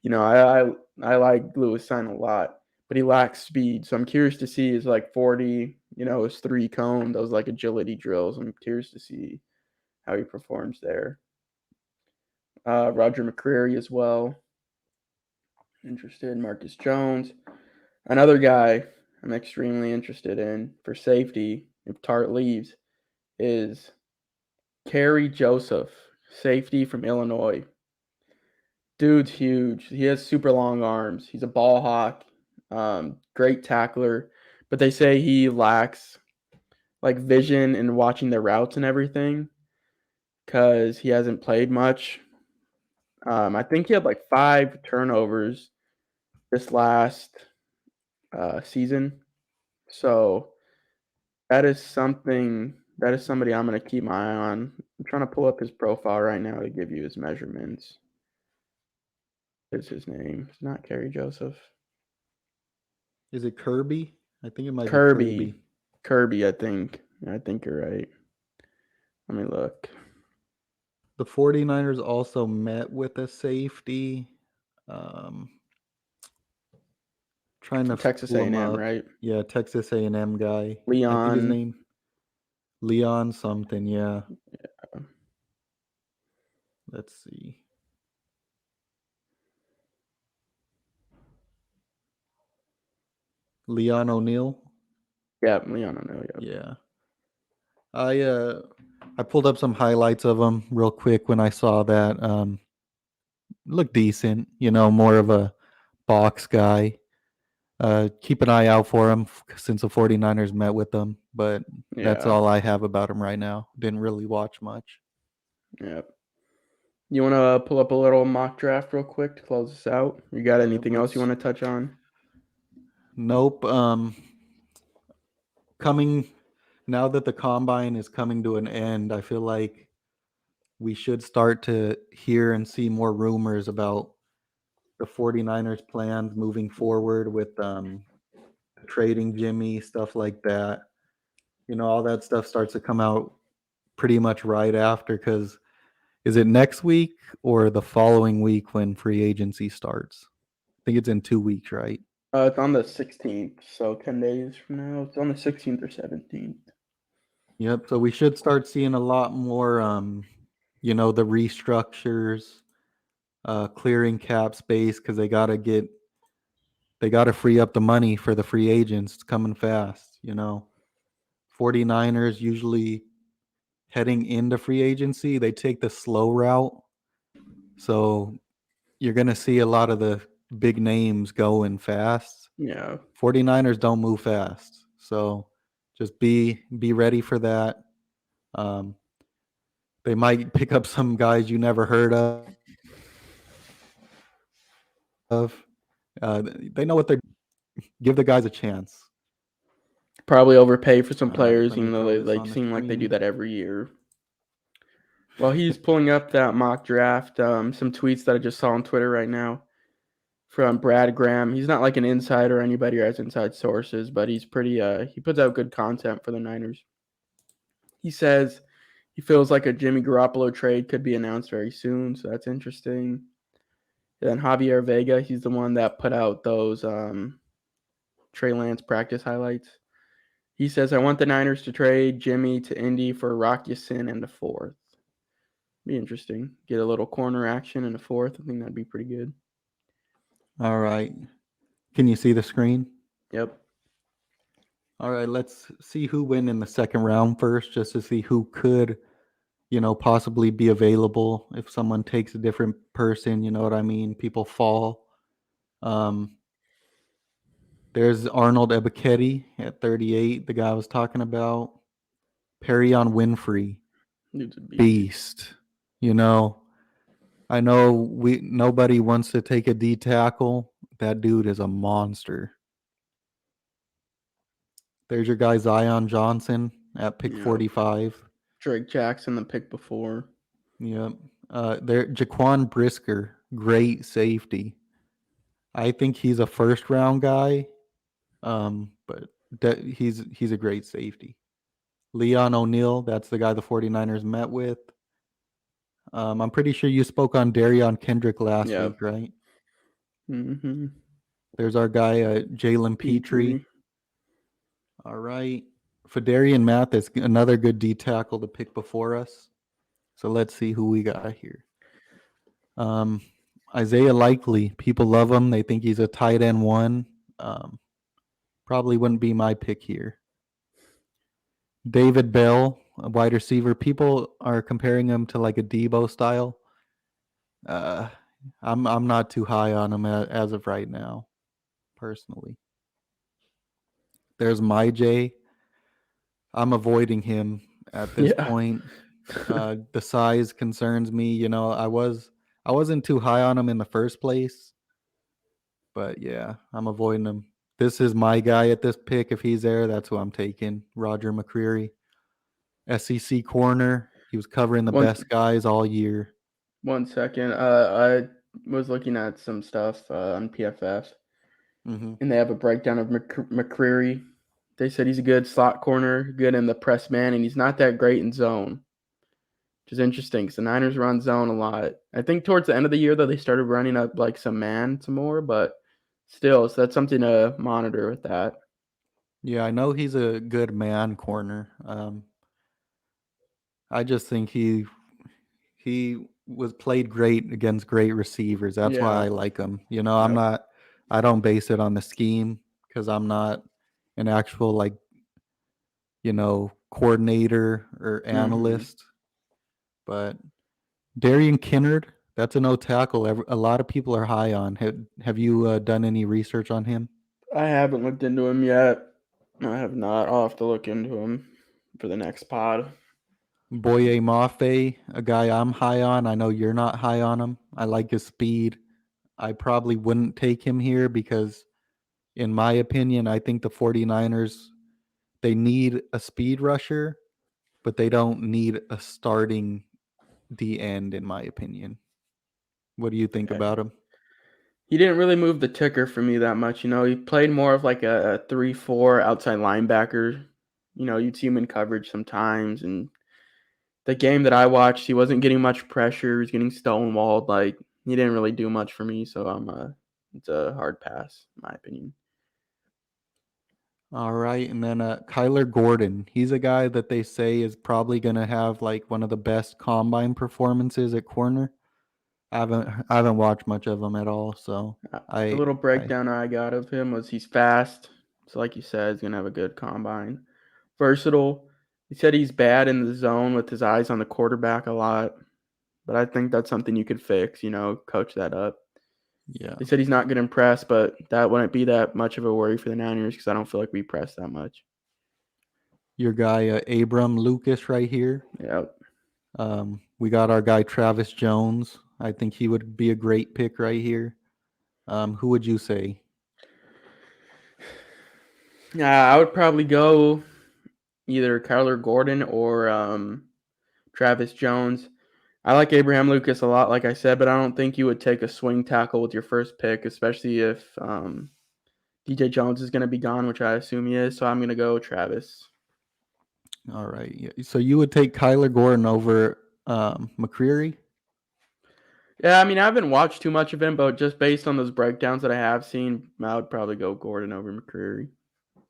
You know, I like Lewis Sine a lot, but he lacks speed. So I'm curious to see his like 40, you know, his 3 cone, those like agility drills. I'm curious to see how he performs there. Roger McCreary as well. Interested. Marcus Jones. Another guy I'm extremely interested in for safety if Tart leaves is Carrie Joseph, safety from Illinois. Dude's huge. He has super long arms. He's a ball hawk, great tackler, but they say he lacks like vision and watching the routes and everything because he hasn't played much. I think he had like 5 turnovers this last season. So that is somebody I'm going to keep my eye on. I'm trying to pull up his profile right now to give you his measurements. Is his name? It's not Carrie Joseph. Is it Kirby? I think it might be Kirby. Kirby. Kirby, I think. I think you're right. Let me look. The 49ers also met with a safety. Um, trying to From Texas pull him A&M, up. right? Yeah, Texas A&M guy. I think his Leon. name Leon something. Yeah. Let's see. Leon O'Neal. Yeah, Leon O'Neal. Yep. Yeah. I uh I pulled up some highlights of him real quick when I saw that. Looked decent, more of a box guy. Keep an eye out for him since the 49ers met with them, but that's Yeah. all I have about him right now. Didn't really watch much. Yep. You want to pull up a little mock draft real quick to close this out? You got Yeah, anything else you want to touch on? Nope. Coming now that the combine is coming to an end, I feel like we should start to hear and see more rumors about the 49ers plans moving forward with trading Jimmy, stuff like that. All that stuff starts to come out pretty much right after, because is it next week or the following week when free agency starts? I think it's in 2 weeks, right? It's on the 16th, so 10 days from now. It's on the 16th or 17th. Yep. So we should start seeing a lot more, the restructures, clearing cap space, because they got to free up the money for the free agents. It's coming fast. 49ers usually heading into free agency, they take the slow route. So you're going to see a lot of the big names going fast. Yeah. 49ers don't move fast. So just be ready for that. Um, they might pick up some guys you never heard of. They know what they're. Give the guys a chance. Probably overpay for some All right, players, let me even though throw they this like on the seem like they do screen. that every year. While he's pulling up that mock draft, some tweets that I just saw on Twitter right now from Brad Graham. He's not like an insider or anybody who has inside sources, but he's pretty he puts out good content for the Niners. He says he feels like a Jimmy Garoppolo trade could be announced very soon, so that's interesting. And Javier Vega, he's the one that put out those Trey Lance practice highlights. He says, I want the Niners to trade Jimmy to Indy for Rock Ya-Sin and a fourth. Be interesting. Get a little corner action in a fourth. I think that'd be pretty good. All right. Can you see the screen? Yep. All right, let's see who went in the second round first, just to see who could, possibly be available if someone takes a different person. You know what I mean? People fall. Um, there's Arnold Ebiketie at 38, the guy I was talking about. Perrion Winfrey, Dude's a beast. beast. You know, I know nobody wants to take a D tackle. That dude is a monster. There's your guy Zion Johnson at pick Yep. 45. Drake Jackson, the pick before. Yep. There, Jaquan Brisker, great safety. I think he's a first round guy, but he's a great safety. Leon O'Neal, that's the guy the 49ers met with. I'm pretty sure you spoke on Darion Kendrick last Yep. week, right? Mm-hmm. There's our guy Jalen Petrie. Petrie. All right. Fedarian Mathis, another good D tackle to pick before us. So let's see who we got here. Um, Isaiah Likely, people love him. They think he's a tight end one. Um, Probably wouldn't be my pick here. David Bell, a wide receiver. People are comparing him to like a Debo style. Uh, I'm not too high on him as of right now, personally. There's my J. I'm avoiding him at this Yeah. point. The size concerns me. I wasn't too high on him in the first place, but yeah, I'm avoiding him. This is my guy at this pick. If he's there, that's who I'm taking. Roger McCreary, SEC corner. He was covering the One best guys all year. 1 second. I was looking at some stuff on PFF, Mm-hmm. and they have a breakdown of McCreary. They said he's a good slot corner, good in the press man, and he's not that great in zone, which is interesting because the Niners run zone a lot. I think towards the end of the year, though, they started running up like some more, but still, so that's something to monitor with that. Yeah, I know he's a good man corner. I just think he was played great against great receivers. That's why Yeah. I like him. Yep. I don't base it on the scheme because I'm not an actual coordinator or Mm-hmm. analyst. But Darian Kinnard, that's a no tackle. A lot of people are high on. Have you done any research on him? I haven't looked into him yet. I have not. I'll have to look into him for the next pod. Boye Mafe, a guy I'm high on. I know you're not high on him. I like his speed. I probably wouldn't take him here because, in my opinion, I think the 49ers, they need a speed rusher, but they don't need a starting D end, in my opinion. What do you think Yeah. about him? He didn't really move the ticker for me that much. He played more of like a 3-4 outside linebacker. You'd see him in coverage sometimes. And the game that I watched, he wasn't getting much pressure. He was getting stonewalled. Like, he didn't really do much for me. So it's a hard pass, in my opinion. All right, and then Kyler Gordon. He's a guy that they say is probably going to have like one of the best combine performances at corner. I haven't watched much of him at all, so The I little I breakdown I got of him was he's fast. So, like you said, he's going to have a good combine. Versatile. He said he's bad in the zone with his eyes on the quarterback a lot. But I think that's something you could fix, coach that up. yeah. They said he's not going to impress, but that wouldn't be that much of a worry for the Niners because I don't feel like we press that much. Your guy Abram Lucas right here. Yeah. We got our guy Travis Jones. I think he would be a great pick right here. Who would you say? Yeah, I would probably go either Kyler Gordon or Travis Jones. I like Abraham Lucas a lot, like I said, but I don't think you would take a swing tackle with your first pick, especially if DJ Jones is going to be gone, which I assume he is. So I'm going to go Travis. All right. Yeah. So you would take Kyler Gordon over McCreary? Yeah, I mean, I haven't watched too much of him, but just based on those breakdowns that I have seen, I would probably go Gordon over McCreary.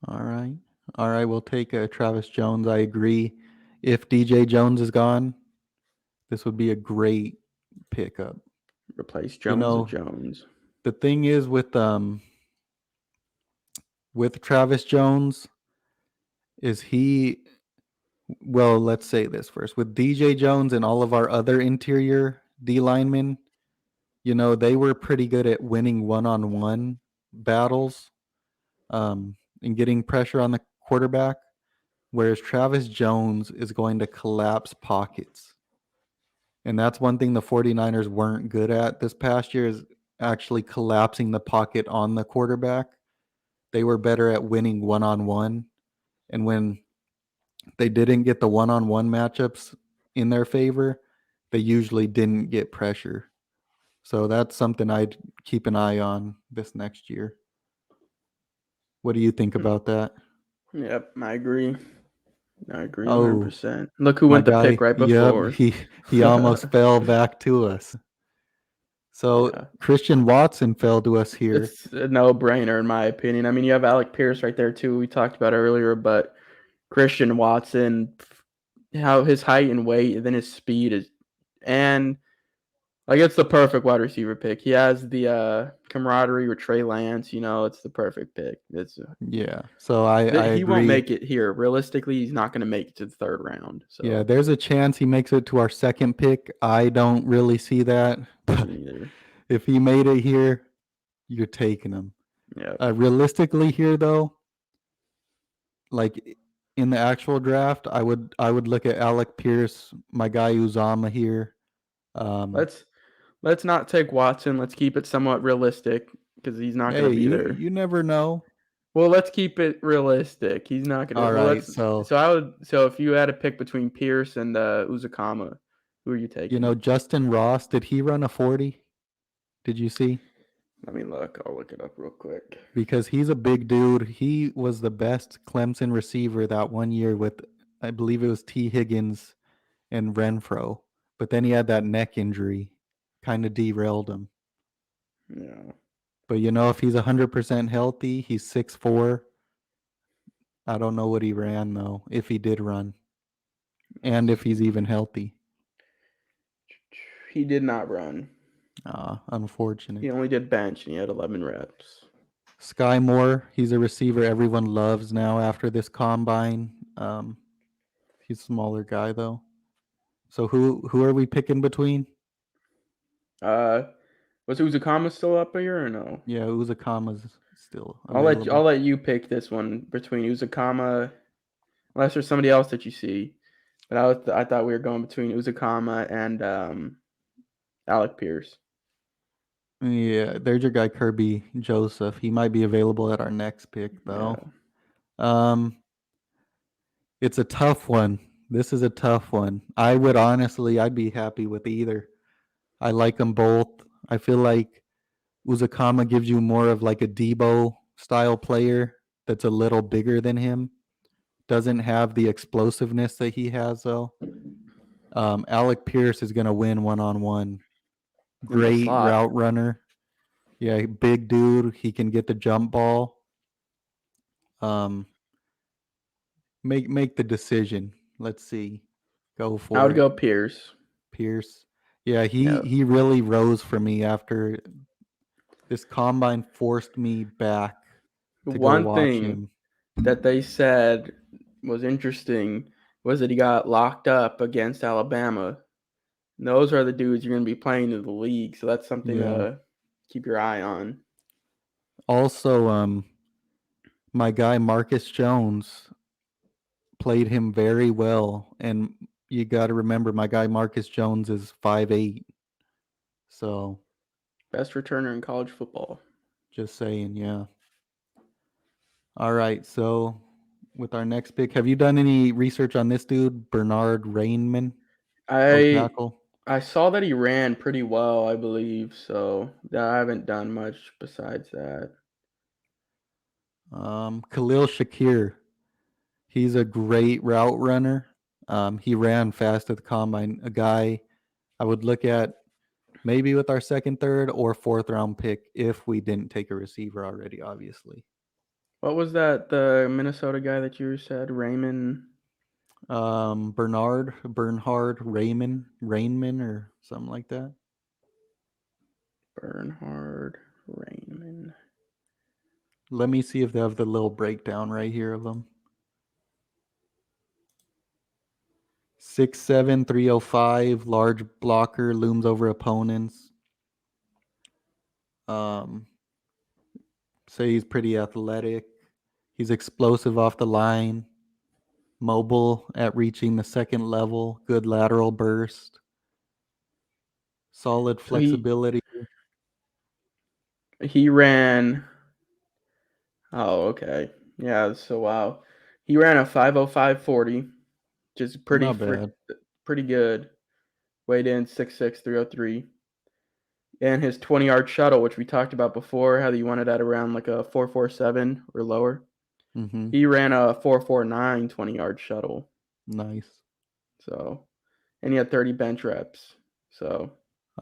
All right. All right, we'll take Travis Jones. I agree. If DJ Jones is gone, this would be a great pickup. Replace You Jones with know, Jones. the thing is with Travis Jones is he well, let's say this first. With DJ Jones and all of our other interior D linemen, they were pretty good at winning one-on-one battles and getting pressure on the quarterback, whereas Travis Jones is going to collapse pockets. And that's one thing the 49ers weren't good at this past year is actually collapsing the pocket on the quarterback. They were better at winning one-on-one. And when they didn't get the one-on-one matchups in their favor, they usually didn't get pressure. So that's something I'd keep an eye on this next year. What do you think about that? Yep, I agree. I agree Oh, 100%. Look who my went the pick guy. right Yep, before. he almost fell back to us. So Yeah. Christian Watson fell to us here. It's a no-brainer in my opinion. I mean, you have Alec Pierce right there too. We talked about earlier, but Christian Watson, how his height and weight, and then his speed is, and like it's the perfect wide receiver pick. He has the camaraderie with Trey Lance. It's the perfect pick. Yeah. So I He won't agree. make it here. Realistically, he's not going to make it to the third round. Yeah, So there's a chance he makes it to our second pick. I don't really see that. me But neither. if he made it here, you're taking him. Yeah. Realistically here though, like in the actual draft, I would look at Alec Pierce, my guy Uzama here. Um, Let's not take Watson. Let's keep it somewhat realistic because he's not going to hey, be you there. you never know. Well, let's keep it realistic. He's not going to. All Well, right, let's. so So I would. So if you had to pick between Pierce and Uzakama, who are you taking? Justin Ross, did he run a 40? Did you see? Let me look. I'll look it up real quick. Because he's a big dude. He was the best Clemson receiver that one year with, I believe it was T. Higgins and Renfro. But then he had that neck injury, kind of derailed him. Yeah. But if he's 100% healthy, he's 6'4". I don't know what he ran though, if he did run, and if he's even healthy. He did not run. Unfortunate. He only did bench and he had 11 reps. Sky Moore, he's a receiver everyone loves now after this combine. He's a smaller guy though. So who are we picking between? Uh, was Uzakama still up here or no? Yeah, Uzakama's still I'll available. let you pick this one between Uzakama, unless there's somebody else that you see. But I thought we were going between Uzakama and Alec Pierce. Yeah, there's your guy Kirby Joseph. He might be available at our next pick though. Yeah. Um, it's a tough one. This is a tough one. I'd be happy with either. I like them both. I feel like Uzakama gives you more of like a Debo style player that's a little bigger than him. Doesn't have the explosiveness that he has though. Alec Pierce is gonna win one on one. In the Great slot. route runner. Yeah, big dude. He can get the jump ball. Um, make the decision. Let's see. Go I for would it, go Pierce. Pierce. Yeah, he Yeah. he really rose for me after this combine forced me back to go One watch thing him. that they said was interesting was that he got locked up against Alabama. And those are the dudes you're going to be playing in the league, so that's something Yeah. to keep your eye on. Also, my guy Marcus Jones played him very well, and you got to remember my guy Marcus Jones is 5'8". So Best returner in college football. just saying, yeah. All right, so with our next pick, have you done any research on this dude, Bernard Rainman, O I tackle? I saw that he ran pretty well, I believe, so I haven't done much besides that. Khalil Shakir, he's a great route runner. He ran fast at the combine. A guy I would look at maybe with our second, third, or fourth round pick if we didn't take a receiver already, obviously. What was that? The Minnesota guy that you said, Raymond Bernhard Rainman, or something like that. Bernhard Raymond. Let me see if they have the little breakdown right here of them. 6'7", 305, large blocker, looms over opponents. Say he's pretty athletic. He's explosive off the line, mobile at reaching the second level, good lateral burst, solid So flexibility. he ran. Oh, okay. Yeah. So wow, he ran a 5:05.40, which is Not bad. pretty good. Weighed in 6'6", 303. And his 20-yard shuttle, which we talked about before, how you wanted at around like a 4.47 or lower. Mm-hmm. He ran a 4.49 20-yard shuttle. Nice. So, and he had 30 bench reps. So,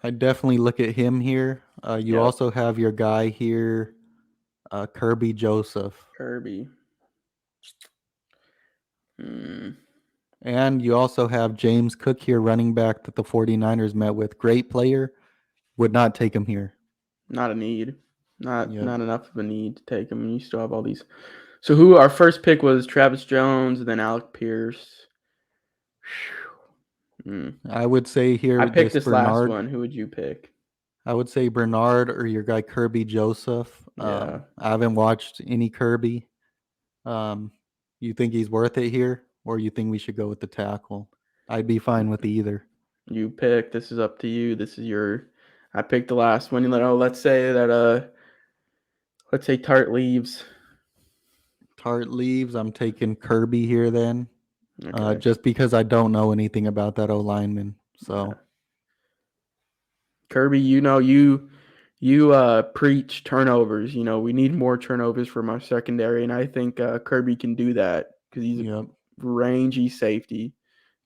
I definitely look at him here. You yep. also have your guy here, Kirby Joseph. Kirby. Hmm. And you also have James Cook here, running back that the 49ers met with. Great player. Would not take him here. Not a need. Not Yep. enough of a need to take him. You still have all these. So who our first pick was Travis Jones, and then Alec Pierce. I would say I here picked this this last Bernard. one. Who would you pick? I would say Bernard or your guy Kirby Joseph. Yeah. I haven't watched any Kirby. You think he's worth it here, or you think we should go with the tackle? I'd be fine with either. You pick. This is up to you. This is your. I picked the last one. Let's say that let's say Tart leaves. Tart leaves. I'm taking Kirby here then, Okay. just because I don't know anything about that O lineman. Yeah. So Kirby, you preach turnovers. We need more turnovers from our secondary, and I think Kirby can do that because he's a yep. rangy safety.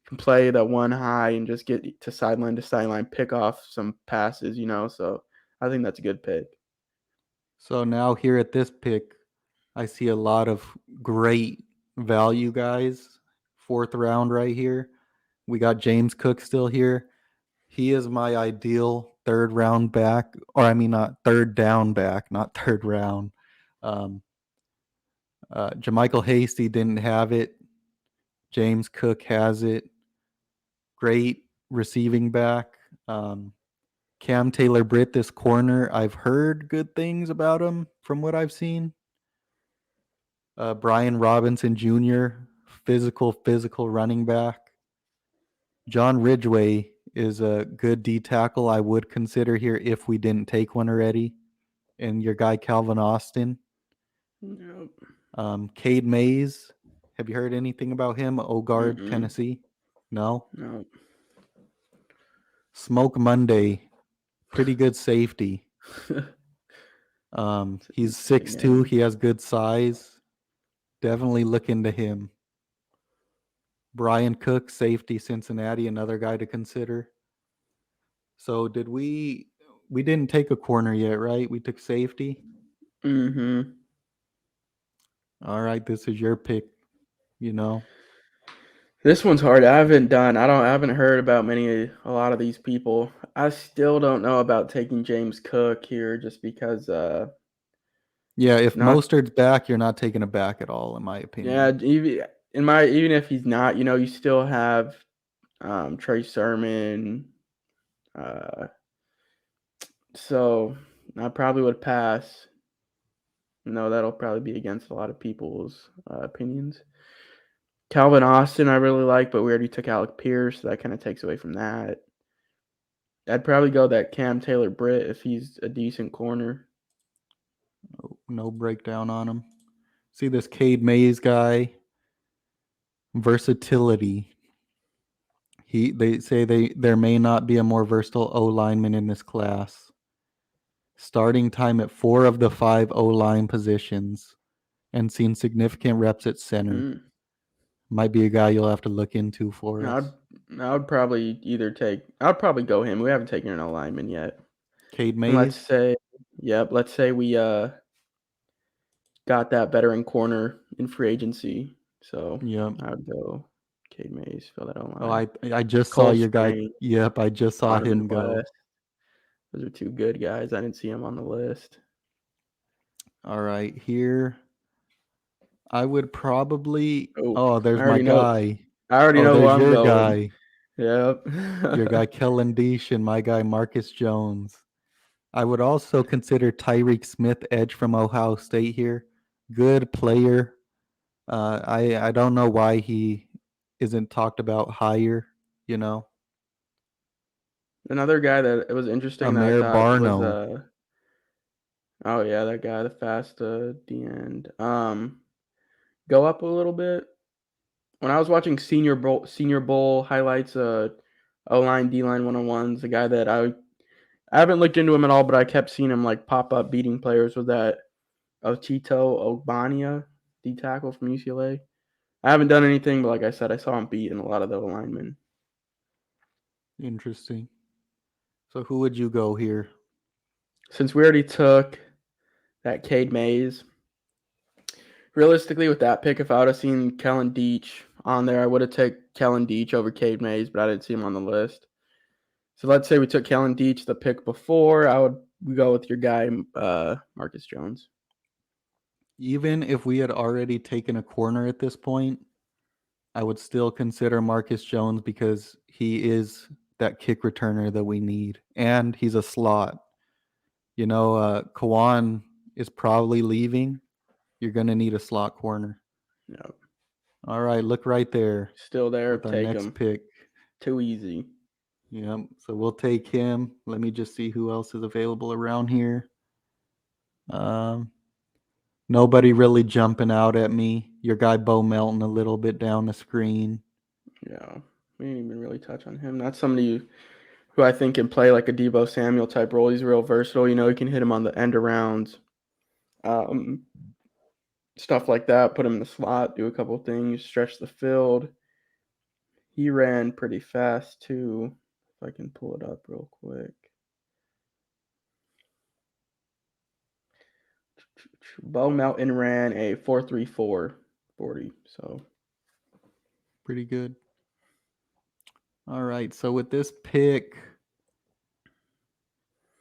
Can play that one high and just get to sideline, pick off some passes. So I think that's a good pick. So now here at this pick, I see a lot of great value guys. Fourth round right here. We got James Cook still here. He is my ideal third round back, or I mean, not third down back, not third round. Um, Jamichael Hasty didn't have it. James Cook has it. Great receiving back. Cam Taylor Britt, this corner, I've heard good things about him from what I've seen. Brian Robinson Jr., physical running back. John Ridgway is a good D tackle I would consider here if we didn't take one already. And your guy Calvin Austin. Yep. Cade Mays. Have you heard anything about him? Ogard, Mm-mm. Tennessee? No. No. Smoke Monday. Pretty good safety. He's Insane 6'2". name. He has good size. Definitely look into him. Brian Cook, safety, Cincinnati, another guy to consider. So we didn't take a corner yet, right? We took safety. Mm-hmm. All right, this is your pick, This one's hard. I haven't heard about a lot of these people. I still don't know about taking James Cook here just because Yeah, if not Mostert's back, you're not taking it back at all, in my yeah, opinion. even if he's not, you still have Trey Sermon. Uh so I probably would pass. No, that'll probably be against a lot of people's opinions. Calvin Austin I really like, but we already took Alec Pierce, so that kind of takes away from that. I'd probably go that Cam Taylor Britt if he's a decent corner. No breakdown on him. See this Cade Mays guy. Versatility. They say there may not be a more versatile O lineman in this class. Starting time at 4 of the 5 O line positions and seen significant reps at center. Mm. Might be a guy you'll have to look into for I'd us. I would probably I'd probably go him. We haven't taken an alignment yet. Cade And Mays. let's say we got that veteran corner in free agency. So Yep. I would go Cade Mays, fill that Oh, line. I just saw Cole your guy. Strange, Yep, I just saw Donovan him go. West. Those are two good guys. I didn't see him on the list. All right, here I would probably. Oh, Oh, I there's my already know. guy. I already Oh, know who there's I'm your going. guy. Yep. Your guy Kellen Deitch and my guy Marcus Jones. I would also consider Tyreek Smith, edge from Ohio State here. Good player. I don't know why he isn't talked about higher. You know, Another guy that it was interesting that I Amir thought was Barno. oh yeah, that guy, the fast D end. Go up a little bit. When I was watching Senior Bowl highlights, O line, D line 101s, the guy that I haven't looked into him at all, but I kept seeing him like pop up beating players. Was that Ochito Ogbania, D tackle from UCLA? I haven't done anything, but like I said, I saw him beating a lot of the linemen. Interesting. So who would you go here? Since we already took that Cade Mays, realistically with that pick, if I would have seen Kellen Deitch on there, I would have taken Kellen Deitch over Cade Mays, but I didn't see him on the list. So let's say we took Kellen Deitch the pick before, I would go with your guy, Marcus Jones. Even if we had already taken a corner at this point, I would still consider Marcus Jones because he is that kick returner that we need, and he's a slot. You know, Kawan is probably leaving. You're going to need a slot corner. Yep. All right, look right there Still there, with our take next him. pick. Too easy. Yep. So we'll take him. Let me just see who else is available around here. Um, Nobody really jumping out at me. Your guy Bo Melton a little bit down the screen. Yeah. We didn't even really touch on him. That's somebody who I think can play like a Debo Samuel type role. He's real versatile. You know, he can hit him on the end arounds, um, stuff like that. Put him in the slot, do a couple things, stretch the field. He ran pretty fast too. If I can pull it up real quick. Bo Melton ran a 4.34 40. So Pretty good. All right. So with this pick,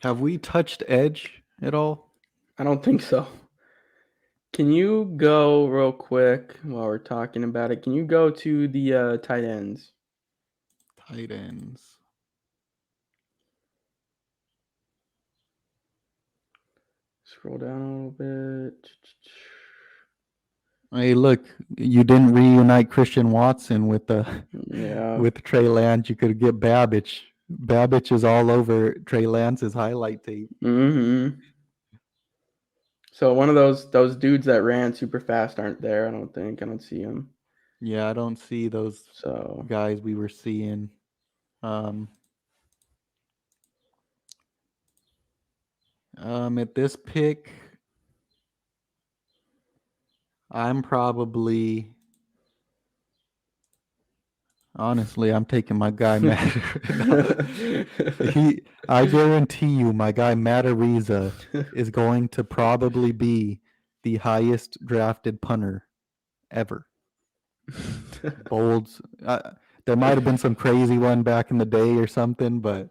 have we touched edge at all? I don't think so. Can you go real quick while we're talking about it? Can you go to the tight ends? Tight ends. Scroll down a little bit. Hey, look, you didn't reunite Christian Watson with Yeah. with Trey Lance. You could get Babbage. Babbage is all over Trey Lance's highlight tape. Mm-hmm. So one of those dudes that ran super fast aren't there. I don't think. I don't see them. Yeah, I don't see those So guys we were seeing. At this pick, I'm probably honestly, I'm taking my guy Matt. I guarantee you, my guy Matt Ariza is going to probably be the highest drafted punter ever. Bolds. There might have been some crazy one back in the day or something, but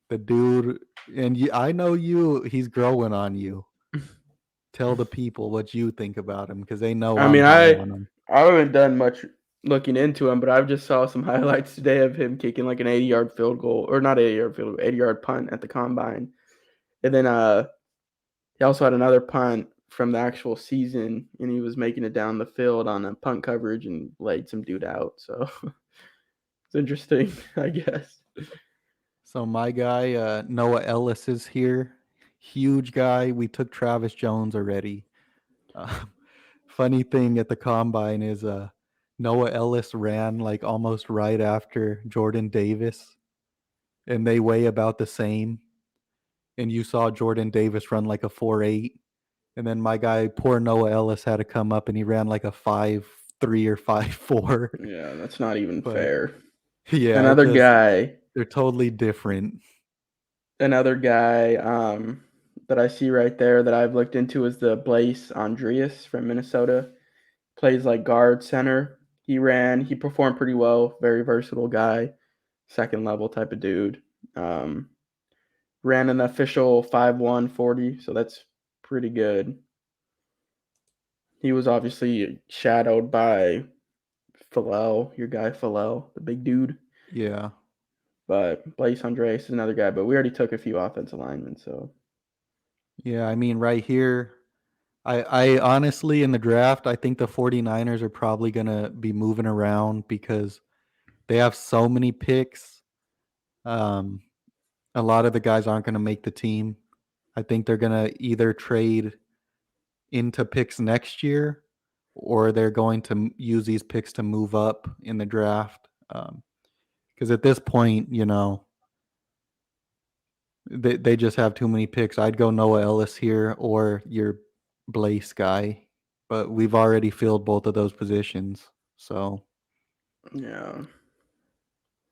the dude, and I know you, he's growing on you. Tell the people what you think about him because they know I I'm mean, high on him. I haven't done much looking into him, but I've just saw some highlights today of him kicking like an 80-yard field goal, or not 80-yard field goal, 80-yard punt at the combine, and then he also had another punt from the actual season, and he was making it down the field on a punt coverage and laid some dude out. So it's interesting, I guess. So my guy Noah Ellis is here. Huge guy. We took Travis Jones already. Uh, funny thing at the combine is Noah Ellis ran like almost right after Jordan Davis, and they weigh about the same. And you saw Jordan Davis run like a 4.8, and then my guy, poor Noah Ellis, had to come up and he ran like a 5.3 or 5.4. Yeah, that's not even But fair. Yeah, Another guy, they're totally different. another guy that I see right there that I've looked into is the Blaise Andreas from Minnesota. Plays like guard center. He performed pretty well. Very versatile guy, second level type of dude. Um, Ran an official 5'1", 40, so that's pretty good. He was obviously shadowed by Philel, your guy Philel, the big dude. Yeah. But Blaise Andreas is another guy. But we already took a few offensive linemen, so Yeah, I mean, right here, I honestly, in the draft, I think the 49ers are probably going to be moving around because they have so many picks. Um, a lot of the guys aren't going to make the team. I think they're going to either trade into picks next year or they're going to use these picks to move up in the draft. Because at this point, they just have too many picks. I'd go Noah Ellis here or your Blaze guy, but we've already filled both of those positions. So yeah.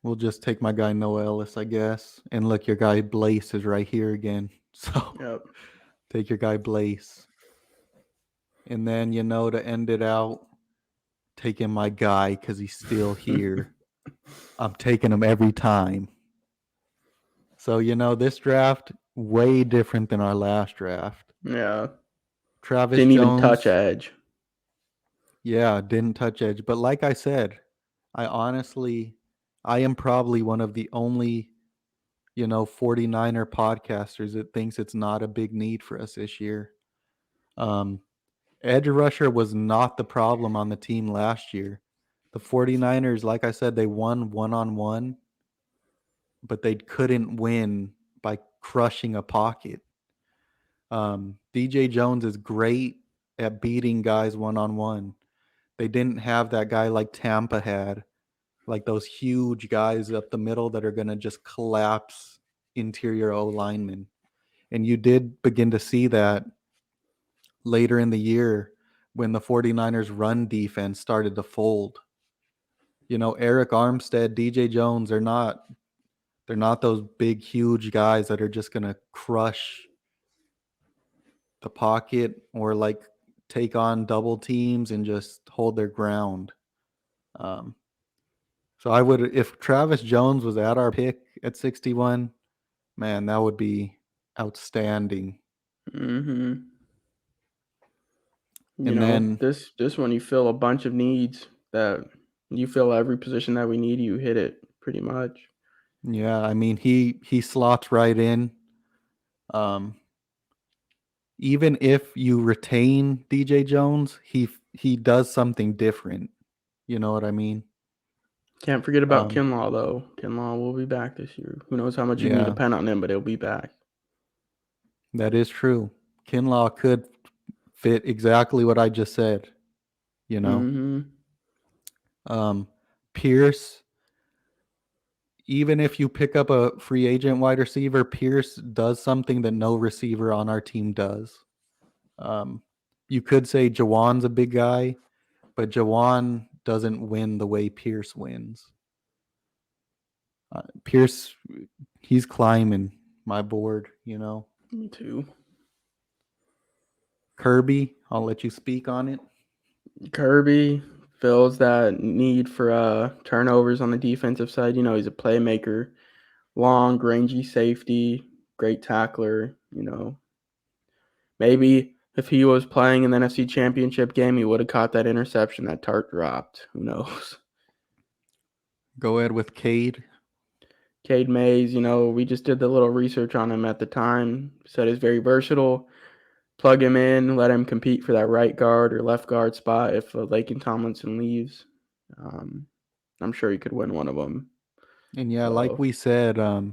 we'll just take my guy Noah Ellis, I guess. And look, your guy Blaze is right here again. So Yep. take your guy Blaze. And then, to end it out, taking my guy because he's still here. I'm taking him every time. So, this draft, way different than our last draft. Yeah. Travis Didn't even touch Jones, edge. yeah, didn't touch edge. But like I said, I am probably one of the only, 49er podcasters that thinks it's not a big need for us this year. Um, Edge rusher was not the problem on the team last year. The 49ers, like I said, they won one-on-one, but they couldn't win by crushing a pocket. DJ Jones is great at beating guys one-on-one. They didn't have that guy like Tampa had, like those huge guys up the middle that are going to just collapse interior O linemen. And you did begin to see that later in the year when the 49ers run defense started to fold. Eric Armstead, DJ Jones, they're not those big huge guys that are just going to crush the pocket or like take on double teams and just hold their ground. Um, so I would, if Travis Jones was at our pick at 61, man, that would be outstanding. Mm-hmm. And then, This one you fill a bunch of needs that you fill every position that we need. You hit it pretty much. yeah, I mean, he slots right in. Um, Even if you retain DJ Jones, he does something different. You know what I mean? Can't forget about Um, Kinlaw though. Kinlaw will be back this year. Who knows how much you can yeah, depend on him, but he'll be back. that is true. Kinlaw could fit exactly what I just said. You know, Mm-hmm. um, Pierce. Even if you pick up a free agent wide receiver, Pierce does something that no receiver on our team does. Um, you could say Jawan's a big guy, but Jawan doesn't win the way Pierce wins. Pierce, he's climbing my board. Me too. Kirby, I'll let you speak on it. Kirby fills that need for turnovers on the defensive side. He's a playmaker, long, rangy safety, great tackler. Maybe if he was playing in the NFC Championship game, he would have caught that interception that Tart dropped. Who knows? Go ahead with Cade. Cade Mays, we just did the little research on him at the time. Said he's very versatile. Plug him in, let him compete for that right guard or left guard spot if Laken Tomlinson leaves. Um, I'm sure he could win one of them. And yeah, like So we said, a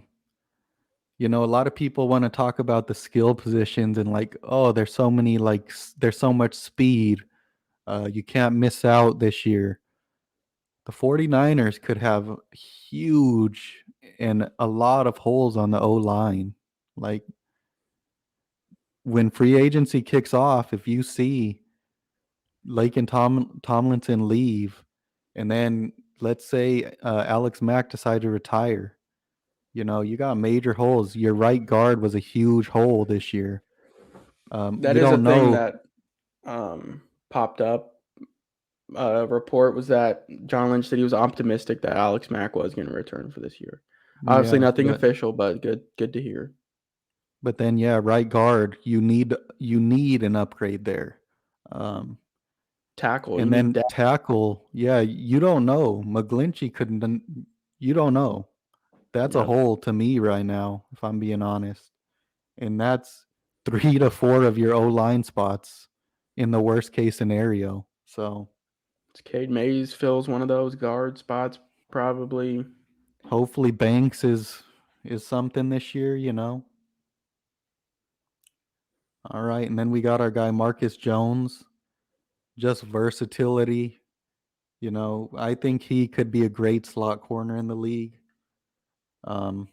lot of people want to talk about the skill positions and like, oh, there's so much speed. You can't miss out this year. The 49ers could have huge and a lot of holes on the O line. Like when free agency kicks off, if you see Lake and Tomlinson leave, and then let's say Alex Mack decided to retire. You got major holes. Your right guard was a huge hole this year. That You is a don't thing know. that popped up. Report was that John Lynch said he was optimistic that Alex Mack was going to return for this year. Obviously, Yeah, nothing official, but good to hear. but then yeah, right guard. You need an upgrade there. Um, Tackle, you and need then depth. tackle. Yeah, you don't know. McGlinchey couldn't. You don't know. That's a Yep, hole to me right now, if I'm being honest. And that's 3 to 4 of your O line spots in the worst case scenario. So it's Cade Mays fills one of those guard spots probably. hopefully Banks is something this year. All right, and then we got our guy Marcus Jones, just versatility. I think he could be a great slot corner in the league. Um,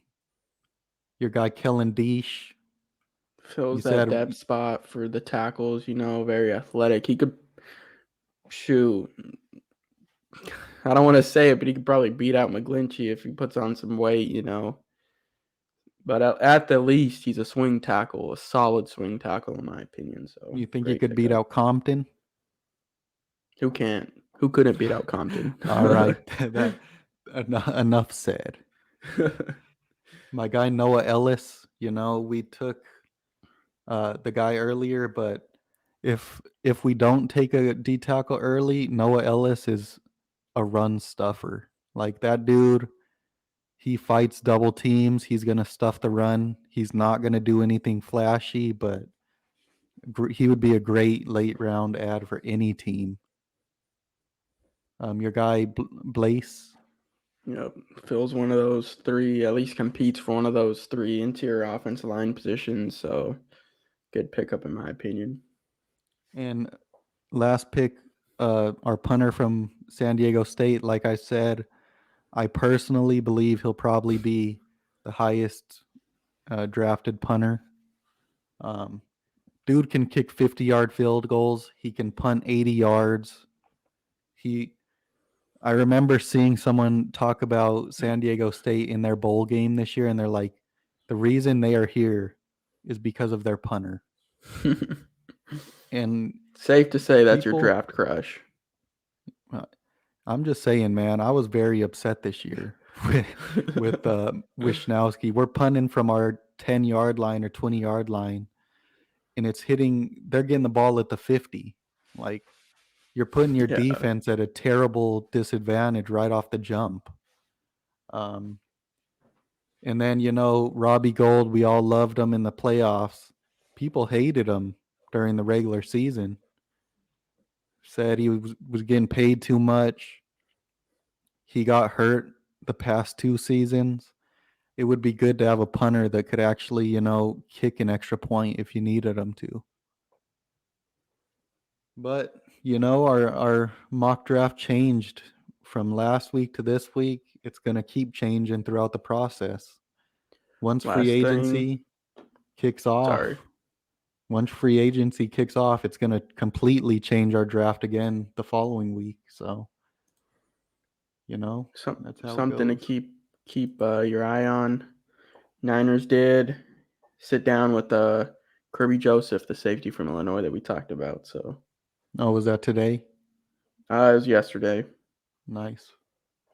your guy Kellen Deitch, you Fills that said depth spot for the tackles. Very athletic. He could shoot. I don't want to say it, but he could probably beat out McGlinchey if he puts on some weight. But at the least, he's a swing tackle, a solid swing tackle, in my opinion. So you think he great could beat pickup. out Compton? Who can't? Who couldn't beat out Compton? All right, that enough said. My guy Noah Ellis, we took the guy earlier, but if we don't take a D tackle early, Noah Ellis is a run stuffer. Like that dude, he fights double teams. He's gonna stuff the run. He's not gonna do anything flashy, but he would be a great late round ad for any team. Your guy Blaze. Yep, fills one of those three. At least competes for one of those three interior offensive line positions. So good pickup, in my opinion. And last pick, our punter from San Diego State. Like I said, I personally believe he'll probably be the highest drafted punter. Um, Dude can kick 50-yard field goals. He can punt 80 yards. I remember seeing someone talk about San Diego State in their bowl game this year, and they're like, the reason they are here is because of their punter. And Safe to say that's your people, draft crush. uh, I'm just saying, man, I was very upset this year with Wishnowski. We're punting from our 10-yard line or 20-yard line, and they're getting the ball at the 50. Like, you're putting your Yeah, defense at a terrible disadvantage right off the jump. Um, and then, Robbie Gold, we all loved him in the playoffs. People hated him during the regular season. Said he was getting paid too much. He got hurt the past 2 seasons. It would be good to have a punter that could actually, kick an extra point if you needed him to. But, our mock draft changed from last week to this week. It's going to keep changing throughout the process. Once free last thing. agency kicks off, Sorry. it's going to completely change our draft again the following week. So, that's how it Something to goes. keep your eye on. Niners did sit down with Carrie Joseph, the safety from Illinois that we talked about. So Oh, was that today? it was yesterday. Nice.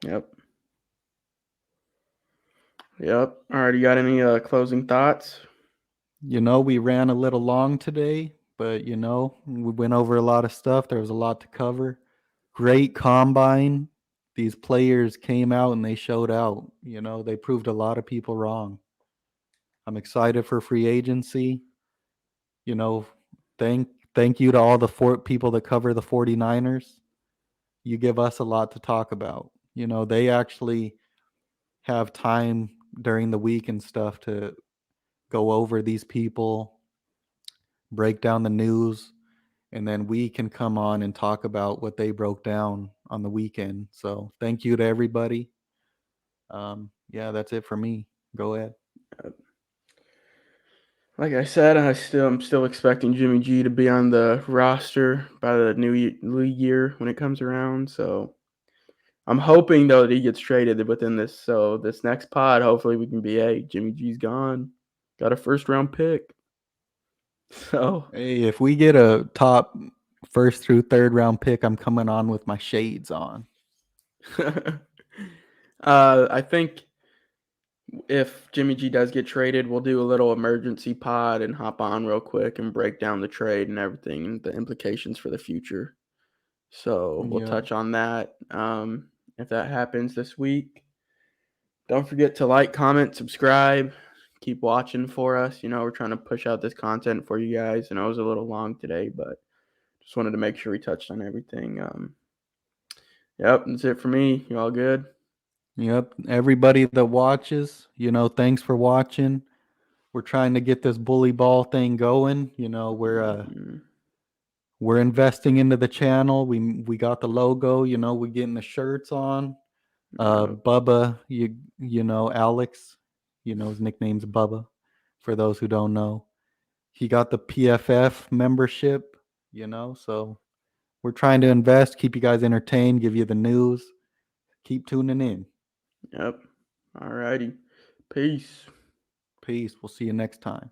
Yep. Yep. All right. You got any closing thoughts? We ran a little long today, but we went over a lot of stuff. There was a lot to cover. Great combine. These players came out and they showed out. They proved a lot of people wrong. I'm excited for free agency. You know, thank you to all the people that cover the 49ers. You give us a lot to talk about. They actually have time during the week and stuff to go over these people, break down the news, and then we can come on and talk about what they broke down on the weekend. So thank you to everybody. Yeah, that's it for me. Go ahead. Like I said, I'm still expecting Jimmy G to be on the roster by the new league year when it comes around. So I'm hoping though that he gets traded within this next pod. Hopefully we can be, hey, Jimmy G's gone, got a first round pick. So Hey, if we get a top first through third round pick, I'm coming on with my shades on. I think if Jimmy G does get traded, we'll do a little emergency pod and hop on real quick and break down the trade and everything and the implications for the future. So we'll Yeah. touch on that if that happens this week. Don't forget to like, comment, subscribe. Keep watching for us. We're trying to push out this content for you guys. I know it was a little long today, but just wanted to make sure we touched on everything. Yep, that's it for me. You all good? Yep. Everybody that watches, thanks for watching. We're trying to get this bully ball thing going. We're investing into the channel. We got the logo. We're getting the shirts on. Yep. Bubba, Alex, his nickname's Bubba. For those who don't know, he got the PFF membership. So we're trying to invest, keep you guys entertained, give you the news. Keep tuning in. Yep. All righty. Peace. Peace. We'll see you next time.